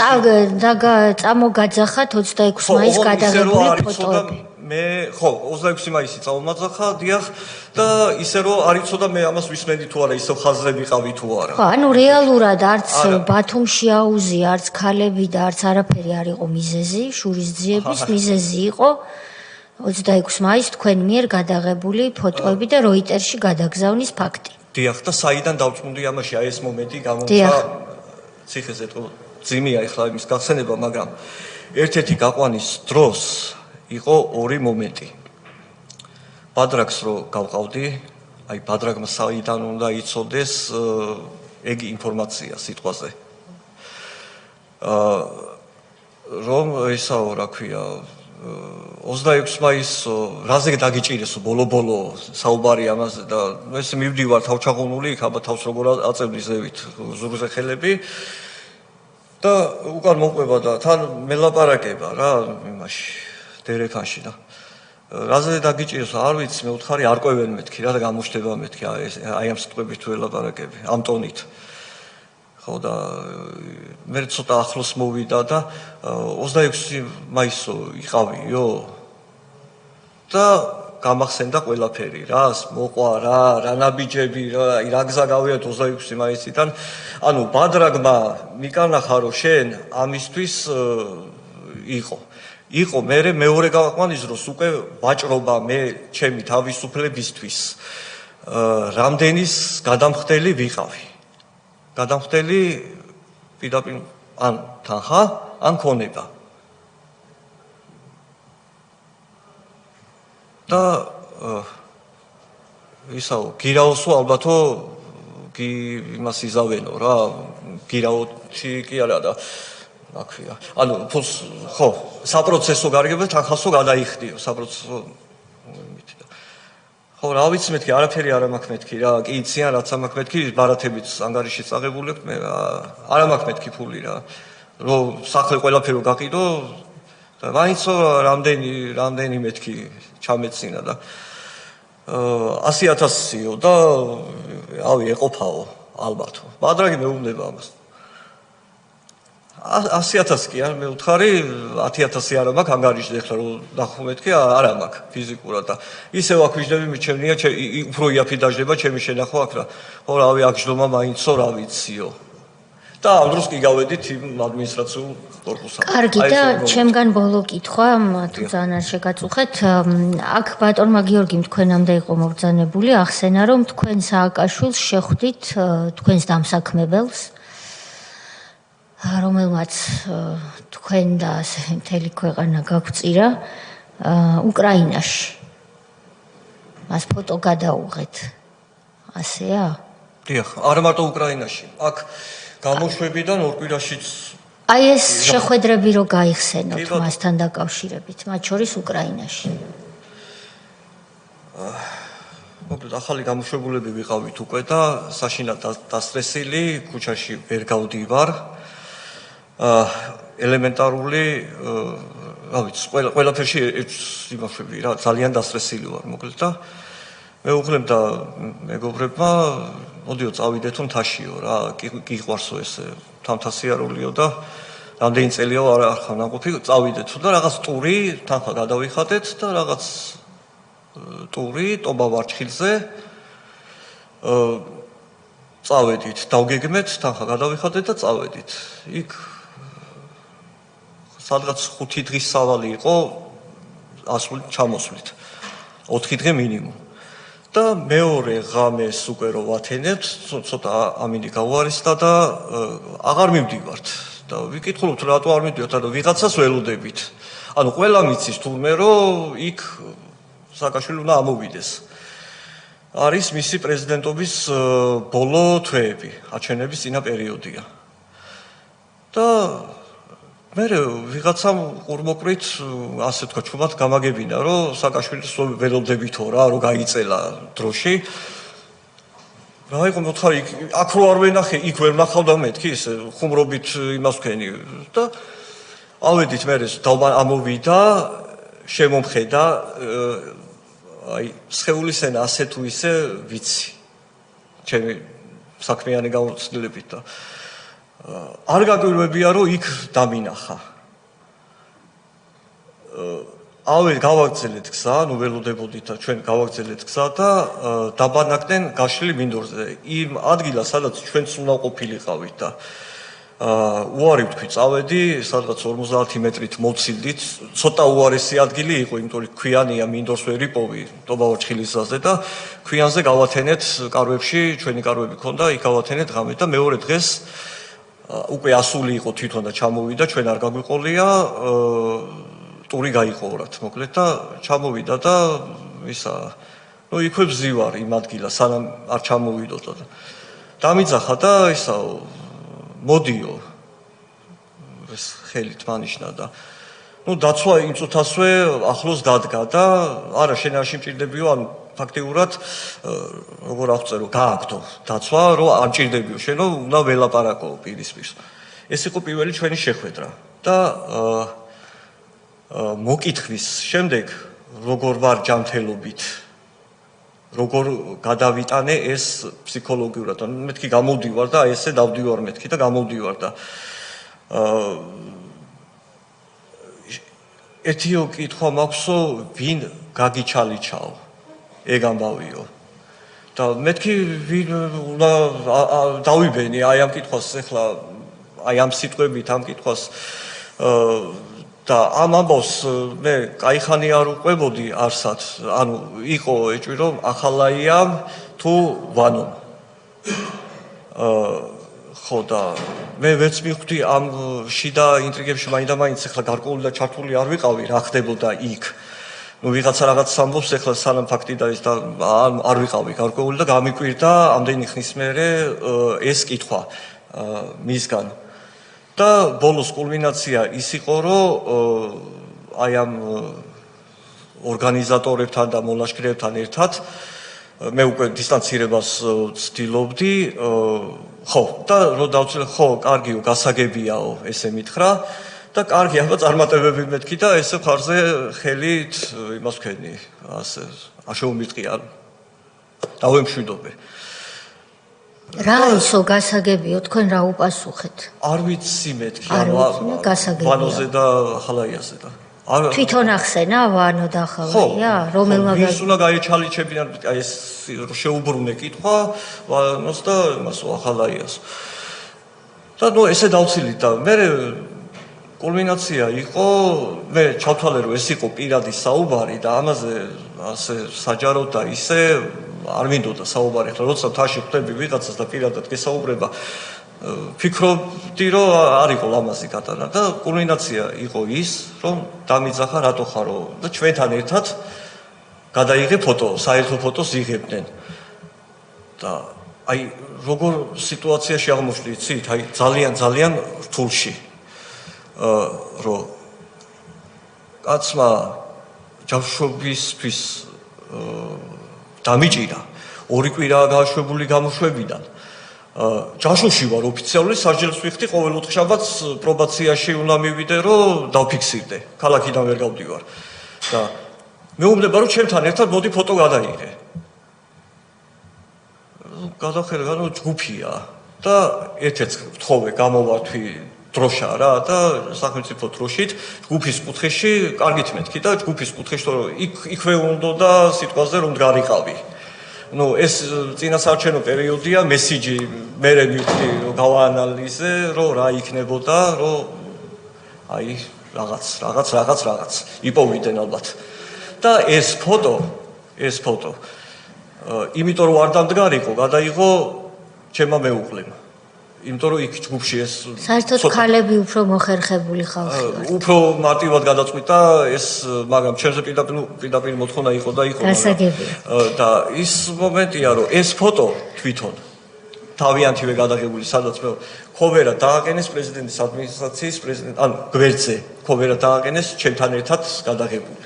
წამოგაძახათ 26 მაისს გადაღებული ფოტოები. მე ხო 26 მაისი წამომაძახა დიახ და ისე რომ არ იცოდა მე ამას ვისმენდი თუ არა ისევ ხაზზე ვიყავი თუ არა. ხო, ანუ რეალურად არც ბათუმში აუზი, არც ქალები და არც არაფერი არ იყო მიზეზი, შურისძიების მიზეზი იყო 26 მაისს თქვენ მიერ გადაღებული ფოტოები და როიტერში გადაგზავნის ფაქტი. დიახ და საიდან დავწმუნდი ამაში აი ეს მომენტი გამოჩა ციხეზე ძიმია ეხლა იმის გახსენება, მაგრამ ერთ-ერთი გაყვანის დროს იყო ორი მომენტი. ბადრაგს რო გავყავდი, აი ბადრაგმა საიდან უნდა იცოდეს ეგ ინფორმაცია სიტყვაზე. რომ ესაო რა ქვია 26 მაისს რაზე დაგიჭირესო ბოლო-ბოლო საუბარი ამაზე და ეს მივდივარ თავჩაღუნული იქ აბა თავს როგორ აწევდი ზევით ზურგზე ხელები და უკან მოყვება და თან მელაპარაკება რა იმაში დერექანში და რაზე დაგიჭირესო არ ვიცი მე უთხარი არ ყვევენ მეთქი რა და გამოჩდება მეთქი აი ამ სიტყვებით თუ ელაპარაკები ამ ტონით ხო და მე ცოტა ახლოს მოვიდა და 26 მაისს იყავიო და გამახსენდა ყველაფერი რას მოყვა რა ნაბიჯები რა გზა გავიარეთ 26 მაისიდან ანუ ბადრაგმა მიკანახა რომ შენ ამისთვის იყო მე მეორე გაყვანის დროს უკვე ვაჭრობა მე ჩემი თავისუფლებისთვის რამდენის გადამხდელი ვიყავი გადამხდელი პირდაპირ ან თანხა ან ქონება და ისაო გირაოსო ალბათო იმას იზავენო რა გირაოთი კი არა და აქვია ანუ ხო საპროცესო გარიგება თანხასო გადაიხდიო საპროცესო ხო რა ვიცი მეთქი არაფერი არ მაქვს მეთქი რა კი იციან რაც მაქვს მეთქი ბარათებით ანგარიში წაღებული აქვს მე არ მაქვს მეთქი ფული რა რომ სახლი ყველაფერი გაყიდო და მაინცო რამდენი მეთქი ჩამეცინა და 100,000-იო და ავი ეყოფაო ალბათო ბადრაგი მეუბნება ამას 100,000 კი არ მე ვთხარი 10,000 არა მაქვს ანგარიში ეხლა რომ დახუმეთქი არა მაქვს ფიზიკურად და ისევ აქ ვიждები მიჩვენია უფრო იაფი დაждდება ჩემი შენახვა აქ რა ხო რავი აქ ჯდომა მაინცო რა ვიციო და ამ დროს კი გავედით იმ ადმინისტრაციულ კორპუსთან. კარგი და ჩემგან ბოლო კითხვა, თუ ძალიან არ შეგაწუხეთ, აქ ბატონმა გიორგიმ თქვენამდე იყო მობრძანებული, ახსენა რომ თქვენ სააკაშვილს შეხვდით თქვენს დამსაქმებელს, რომელმაც თქვენ და მთელი ქვეყანა გაგვწირა უკრაინაში. მას ფოტო გადაუღეთ. ასეა? დიახ, არა მარტო უკრაინაში. აქ გამოშვებიდან ორ კვირაშიც აი ეს შეხვედრები რო გაიხსენოთ მასთან დაკავშირებით, მათ შორის უკრაინაში. მოკლედ ახალი გამოშვებულები ვიყავით უკვე და საშინად დასტრესილი, ქუჩაში ვერ გავდივარ. ელემენტარული, რა ვიცი, ყველაფერში იმაშვები რა, ძალიან დასტრესილი ვარ, მოკლედ და მეუღლემ და მეგობრებმა მოდიო წავიდეთო მთაშიო რა, გიყვარსო ეს თამთასიარულიო და რამდენი წელიო არ ხარ ნაყოფი, წავიდეთო და რაღაც ტური თანხა გადავიხადეთ და რაღაც ტური ტობავარჩხილზე წავედით, დავგეგმეთ, თანხა გადავიხადეთ და წავედით. იქ სადღაც 5 დღის სავალი იყო ასული ჩამოსვლით. 4 დღე მინიმუმ. და მეორე ღამეს უკვე რო ვათენებთ, ცოტა ამინდი გავუარესდა და აღარ მივდივართ. და ვიკითხულობთ რატო არ მივდივართ, ანუ ვიღაცას ველოდებით. ანუ ყველა მიცის თურმე რომ იქ სააკაშვილი უნდა ამოვიდეს. არის მისი პრეზიდენტობის ბოლო თვეები, აჩვენების წინა პერიოდია. და მე ვიღაცამ ყურმოყრით ასე თქვა ჩუმად გამაგებინა რომ სააკაშვილის ველოდებითო რა რომ გაიწელა დროში. რა იყო მოთხარი აქ რო არ ვენახე, იქ ვერ ნახავდა მეთქი ეს ხუმრობით იმას ვქენი და ავედით მე ეს დავმა ამოვიდა, შემომხედა აი სხეულის ენა ასე თუ ისე ვიცი. ჩემი საქმიანი გამოცდილებით და არ გაგვირვებია რომ იქ დამინახა. გავაგრძელეთ გზა, ნუ ველოდებოდით და ჩვენ გავაგრძელეთ გზა და დაბანაკდნენ გაშლილი მინდორზე. იმ ადგილას, სადაც ჩვენც უნდა ყოფილიყავით და უარი ვთქვი, წავედი, სადღაც 50 მეტრით მოვცილდით, ცოტა უარესი ადგილი იყო, იმიტომ რომ ქვიანია, მინდორს ვერ იპოვი, ტობავარჩხილის გზაზე და ქვიანზე გავათენეთ კარვებში, ჩვენი კარვები ქონდა, იქ გავათენეთ ღამე და მეორე დღეს უკვე ასული იყო თვითონ და ჩამოვიდა, ჩვენ არ გაგვიყოლია, ტური გაიყოვრათ, მოკლედ და ჩამოვიდა და ისა, ნუ იქვე ვზივარ იმ ადგილას, სანამ არ ჩამოვიდოთ და დამიძახა და ისა მოდიო ეს ხელით მანიშნა და ნუ დაცვა იმ წუთასვე ახლოს დადგა და არა შენ არ შემჭირდებიო, ანუ ფაქტიურად როგორ აღწერო, გააგდო დაცვა, რომ არ მჭირდებიო შენო, უნდა ველაპარაკო პირისპირ. ეს იყო პირველი ჩვენი შეხვედრა და მოკითხვის შემდეგ როგორ ვარ ჯანმრთელობით, როგორ გადავიტანე ეს ფსიქოლოგიურად, ანუ მეთქი გამოვდივარ და ესე დავდივარ მეთქი და გამოვდივარ და ერთი კითხვა მაქვსო, ვინ გაგიჩალიჩაო? ეგ ამბავიო. და მეთქი ვინ უნდა დავიბენი აი ამ კითხვას ახლა აი ამ სიტყვებით ამ კითხვას და ამ ამბავს მე кайხანი არ უყვებოდი არსად, ანუ იყო ეჭვი რომ ახალაიამ თუ ვანომ. ხო და მე ვერც მივხვდი ამ შიდა ინტრიგებში მაინდა-მაინც ახლა გარკვეული და ჩართული არ ვიყავი, რა ხდებოდა იქ. ნუ ვიღაცა რაღაც ამბობს ახლა სანამ ფაქტი და ის და არ ვიყავი გარკვეული და გამიკვირდა ამდენი ხნის მერე ეს კითხვა მისგან. და ბოლოს კულმინაცია ის იყო, რომ აი ამ ორგანიზატორებთან და მონაშკრეებთან ერთად მე უკვე დისტანცირებას ვცდილობდი, ხო, და რომ დავცილე, ხო, კარგიო, გასაგებიაო, ესე მითხრა და კარგი, აბა წარმატებები მეთქი და ესე ხარზე ხელით იმას ვქენი, ასე აშეუმიტყია. დავემშვიდობე. რა ისო გასაგებიო, თქვენ რა უპასუხეთ? არ ვიცი მეთქი, ვანოზე და ახალაიაზე და თვითონ ახსენა ვანო და ახალაია, რომელმა ვის უნდა გაეჩალიჩებინა, აი ეს შეუბრუნე კითხვა ვანოს და იმასო ახალაიას. და ნუ ესე დავცილით და მე კულმინაცია იყო, მე ჩავთვალე რომ ეს იყო პირადი საუბარი და ამაზე ასე საჯაროდ და ისე არ მინდოდა საუბარი, ახლა როცა თაში ხვდები ვიღაცას და პირადად გესაუბრება, ფიქრობდი რომ არ იყო ლამაზი გატანა და კულმინაცია იყო ის, რომ დამიძახა რატო ხარო და ჩვენთან ერთად გადაიღე ფოტო, საერთო ფოტოს იღებდნენ. და აი როგორ სიტუაციაში აღმოჩნდი, იცით, აი ძალიან რთულში. რომ კაცმა ჯავშობისთვის დამიჭირა, 2 კვირაა გაშვებული გამოშვებიდან. ჯაშუში ვარ ოფიციალური სასჯელს ვიხდი, ყოველ 4 შაბათს პრობაციაში უნდა მივიდე, რომ დავფიქსირდე. ქალაქიდან ვერ გავდივარ. და მეუბნება რომ ჩემთან ერთად მოდი ფოტო გადაიღე. გადახედე, ანუ ჯგუფია და ერთ-ერთ ვთხოვე გამოვართვი დროშა რა და სახელმწიფო დროშით ჯგუფის კუთხეში კარგით მეთქი და ჯგუფის კუთხეში რომ იქვე უნდა და სიტყვაზე რომ მდგარიყავი. ნუ ეს წინასაარჩევნო პერიოდია, მესიჯი მე მივხვდი რომ გავაანალიზე, რომ რა იქნებოდა, რომ აი რაღაც იპოვიდნენ ალბათ. და ეს ფოტო იმიტომ რომ არ დამდგარიყო, გადაიღო ჩემმა მეუღლემ. იმიტომ რომ იქ ჯგუფში ეს საერთოდ ქალები უფრო მოხერხებული ხალხი ვართ. უფრო მარტივად გადაწყვიტა ეს, მაგრამ ჩემზე პირდაპირ მოთხოვნა იყო და იყო. და ის მომენტია, რომ ეს ფოტო თვითონ თავიანთივე გადაღებული, სადაც მე ქოვერა დააყენეს პრეზიდენტის ადმინისტრაციის ანუ გვერდზე ქოვერა დააყენეს ჩემთან ერთად გადაღებული.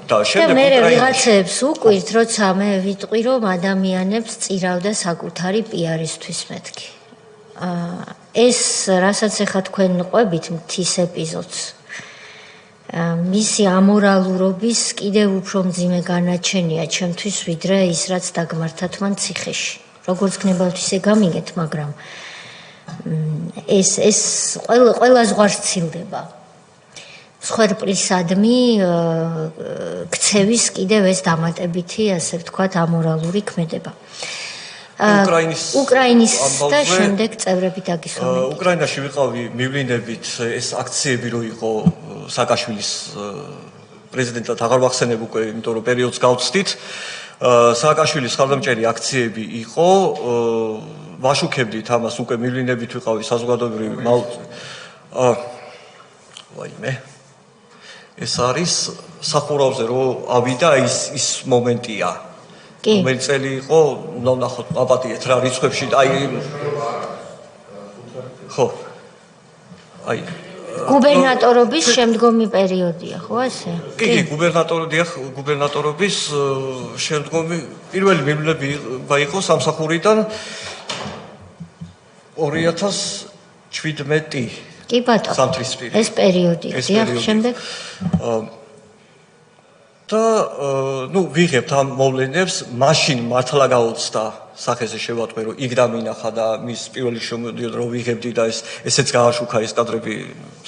და შემდეგ მე ვიღაცებს უკვირთ, როცა მე ვიტყვი, რომ ადამიანებს წირავდა საკუთარი პიარისთვის მეთქი. ეს რასაც ახლა თქვენ ყვებით მთის ეპიზოდს. მისი ამორალურობის კიდევ უფრო მძიმე განაჩენია ჩემთვის, ვიდრე ის, რაც დაგმართათ მან ციხეში. როგორც გნებავთ ისე გამიგეთ, მაგრამ ეს ყველა ზღვარს ცილდება. სხერპლისადმი ქცევის კიდევ ეს დამატებითი, ასე ვთქვათ, ამორალური ქმედება. უკრაინის და შემდეგ წევრები დაგისვამეთ. უკრაინაში ვიყავი მივლინებით ეს აქციები რო იყო სააკაშვილის პრეზიდენტად აღარ ვახსენებ უკვე, იმიტომ რომ პერიოდს გავცდით. სააკაშვილის ხალხმჭერი აქციები იყო, ვაშუქებდით ამას, უკვე მივლინებით ვიყავი საზოგადოებრივი ვაიმე. ეს არის სახურავზე რო ავიდა ის მომენტია. რომელი წელი იყო, უნდა ვნახოთ, აპატიეთ რა რიცხვებში, ხო. გუბერნატორობის შემდგომი პერიოდია, ხო ასე? კი, გუბერნატორობის შემდგომი პირველი მივლინები იყო სამსახურიდან 2017 კი ბატონო, ეს პერიოდი, დიახ, შემდეგ და ვიღებთ ამ მოვლენებს, მაშინ მართლა გაუწდა სახეზე შევატყვე, რომ იქ დამინახა და მის პირველი შემოდიოდა რომ ვიღებდი და ესეც გააშუქა ეს კადრები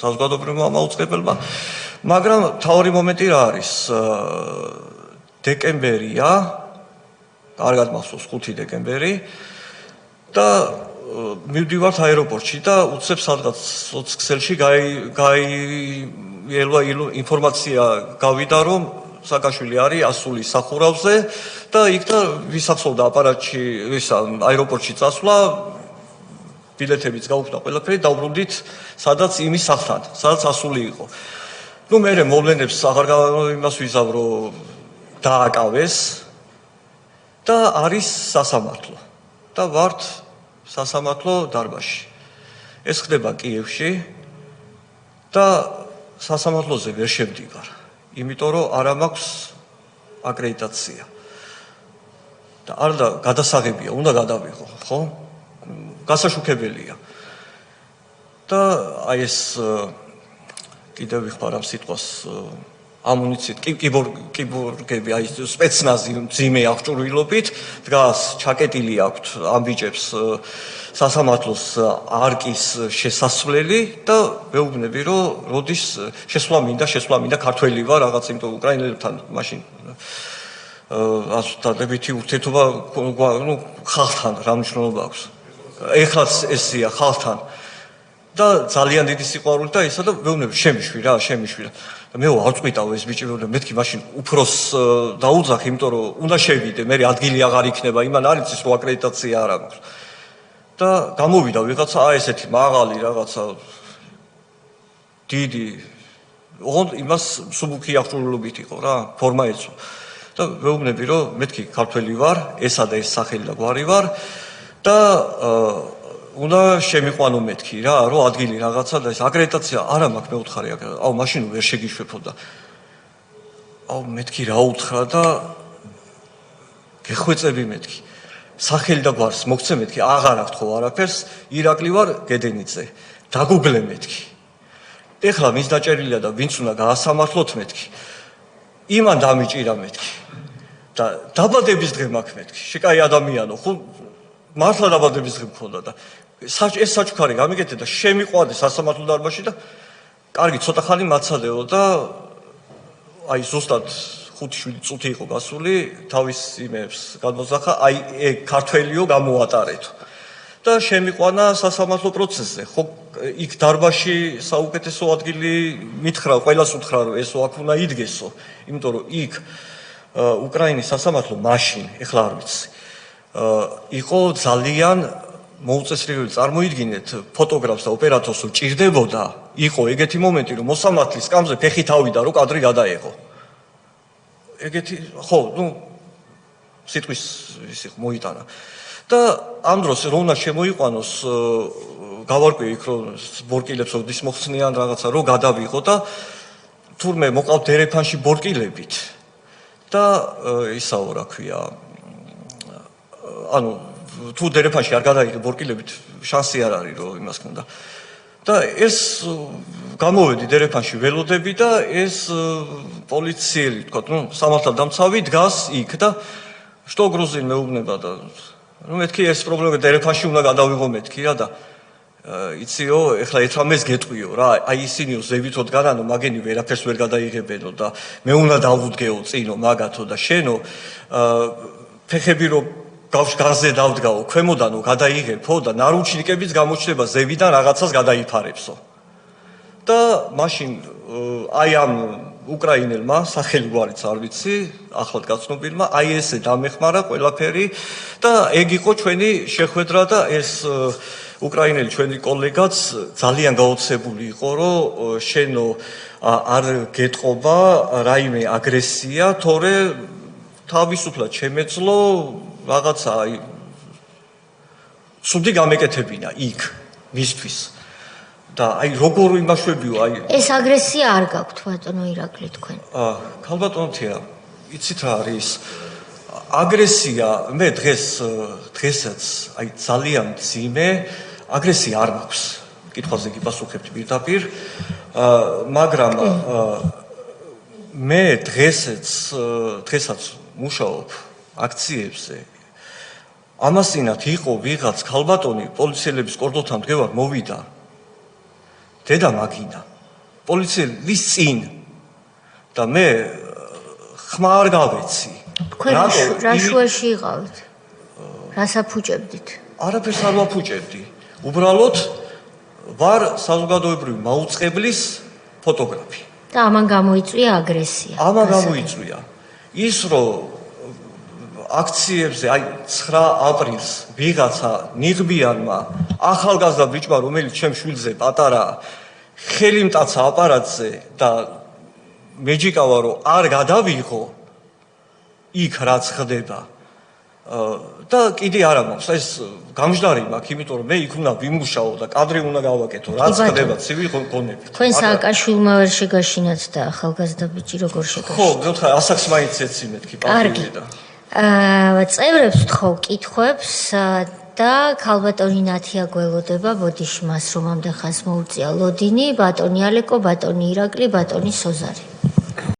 საზოგადოებრივმა მაუწყებელმა. მაგრამ თავი მომენტი რა არის? დეკემბერია, კარგად მახსოვს 5 დეკემბერი და მივდივართ აეროპორტში და უცებ სადღაც სოცქსელში გაიელვა ინფორმაცია გავიდა, რომ სააკაშვილი არის ასულის სახურავზე და იქ და ვისახსოვდა აპარატში, აეროპორტში წასვლა, ბილეთებიც გაუხდა ყველაფერი, დავბრუნდით სადაც იმის სახლთან, სადაც ასული იყო. მე მოვლენებს აღარ იმას ვიზავ, რომ დააკავეს და არის სასამართლო და ვართ სასამართლო დარბაზში. ეს ხდება კიევში და სასამართლოზე ვერ შევდივარ, იმიტომ რომ არ მაქვს აკრედიტაცია. და არ და გადასაღებია, უნდა გადავიღო, ხო? გასაშუქებელია. და ეს კიდევ ვიხმარ ამ სიტყვას ამუნიციით, კიბორგები, სპეცნაზი მძიმე აღჭურვილობით დგას, ჩაკეტილი აქვთ ამ ბიჭებს სასამართლოს არკის შესასვლელი და მეუბნები, რომ როდის შესვლა მინდა ქართველი ვარ, რაღაც იმიტომ უკრაინელებთან მაშინ ასოციაციებითი ურთიერთობა ხალხთან რა მნიშვნელობა აქვს. ეხლაც ესია ხალხთან და ძალიან დიდი სიყვარული და ისა და მეუბნები, შემიშვი. მე არ წვიტავ ეს ბიჭი, მეთქი მაშინ უფროს დაუძახ, იმიტომ რომ უნდა შევიდე, მე ადგილი აღარ იქნება, იმან არ იცის რომ აკრედიტაცია არ აქვს. და გამოვიდა ვიღაცა ესეთი მაღალი რაღაცა დიდი, ოღონდ იმას მსუბუქი აღჭურვილობით იყო რა, ფორმა ეცვა. და მეუბნები რომ მეთქი ქართველი ვარ, ესა და ეს სახელი და გვარი ვარ და უნდა შემიყვანო მეთქი რა, რომ ადგილი რაღაცა და ეს აკრედიტაცია არა მაქვს, მე უთხარი, მაშინ ვერ შეგიშვებო და მეთქი რა უთხრა და გეხვეწები მეთქი. სახელი და გვარს მოგცე მეთქი, აღარ აქვს ხო არაფერს, ირაკლი ვარ გედენიძე. დაგუგლე მეთქი. ეხლა მის დაჭერილია და ვინც უნდა გაასამართლოთ მეთქი. იმან დამიჭირა მეთქი. და დაბადების დღე მაქვს მეთქი. შეკაი ადამიანო, ხო მართლა დაბადების დღე მქონდა და ეს საჩუქარი გამიგეთე და შემიყვანე სასამართლო დარბაზში და კარგი ცოტა ხანი მაცადეო და ზუსტად 5-7 წუთი იყო გასული, თავის იმებს გადმოძახა, ქართველიო გამოატარეთო. და შემიყვანა სასამართლო პროცესზე, ხო იქ დარბაში საუკეთესო ადგილი მითხრა, ყველას უთხრა რომ ესო აქ უნდა იდგესო, იმიტომ რომ იქ უკრაინის სასამართლო მაშინ, ეხლა არ ვიცი, იყო ძალიან მოუწესრიგებელი. წარმოიდგინეთ ფოტოგრაფს და ოპერატორს რომ ჭირდებოდა, იყო ეგეთი მომენტი რომ მოსამართლის სკამზე ფეხით ავიდა რომ კადრი გადაეღო. ეგეთი ხო, სიტყვის ის მოიტანა. და ამ დროს რომ უნდა შემოიყვანოს გავარკვიე იქ რომ ბორკილებს ოდის მოხსნიან რაღაცა რომ გადავიღო და თურმე მოყავთ დერეფანში ბორკილებით და ისაო რა ქვია ანუ თუ დერეფანში არ გადაიღე ბორკილებით შანსი არ არის რომ იმას ქონდა და ეს გამოვედი დერეფანში ველოდები და ეს პოლიციელი თქვა სამართალდამცავი დგას იქ და что грузин მეუბნება და მეთქი ეს პრობლემა დერეფანში უნდა გადავიღო მეთქი რა და იციო ეხლა ეთრამეს გეტყვიო რა აი ისინიო ზევითოდ განანო მაგენი ვერაფერს ვერ გადაიღებენო და მე უნდა დავუდგეო წინო მაგათო და შენო ფეხები რო გავშგარზე დავდგაო ქვემოდანო გადაიღებო და ნარუჩნიკებიც გამოჩნდება ზევიდან რაღაცას გადაიფარებსო და მაშინ აი ამ უკრაინელმა სახელი გვარიც არ ვიცი ახლად გაცნობილმა აი ესე დამეხმარა ყველაფერი და ეგ იყო ჩვენი შეხვედრა და ეს უკრაინელი ჩვენი კოლეგაც ძალიან გაოცებული იყო რომ შენო არ გეტყობა რაიმე აგრესია თორე თავისუფლად შემეძლო რაღაცა აი სუდი გამეკეთებინა იქ მისთვის და აი როგორ იმაშვებიო აი ეს აგრესია არ გაქვთ ბატონო ირაკლი თქვენ ქალბატონო თია იცით რა არის აგრესია მე დღესაც აი ძალიან ძიმე აგრესია არ მაქვს კითხვაზე გიპასუხებთ პირდაპირ მაგრამ მე დღესაც მუშაობ აქციებზე ამასინათ იყო ვიღაც ქალბატონი პოლიციელების კორდონთან მდგევარ მოვიდა დედა მაგინა პოლიციელის წინ და მე ხმა არ გავეცი თქვენ რა შუაში იყავით რას აფუჭებდით არაფერს არ ვაფუჭებდი უბრალოდ ვარ საზოგადოებრივი მაუწყებლის ფოტოგრაფი და ამან გამოიწვია აგრესია ამან გამოიწვია ის რომ აქციებზე აი 9 აპრილს ვიღაცა ნიღბიანმა ახალგაზრდა ბიჭმა რომელიც ჩემ შვილზე პატარაა ხელი მტაცა აპარატზე და მეჯიკავა რომ არ გადავიღო იქ რაც ხდება და კიდე არა მაქვს ეს გამჟდარი მაქვს იმიტომ რომ მე იქ უნდა ვიმუშაო და კადრი უნდა გავაკეთო რაც ხდება ცივი გონებით თქვენ სააკაშვილმა ვერ შეგაშინათ და ახალგაზრდა ბიჭი როგორ შეგაშინათ ხო გეთხარ ასაკს მაინც ეცი მეთქი პარტიები და წევრებს ვთხოვ კითხვებს და ქალბატონი ნათია გველოდება ბოდიში მას რომ ამდენ ხანს მოუწია ლოდინი ბატონი ალეკო ბატონი ირაკლი ბატონი სოზარი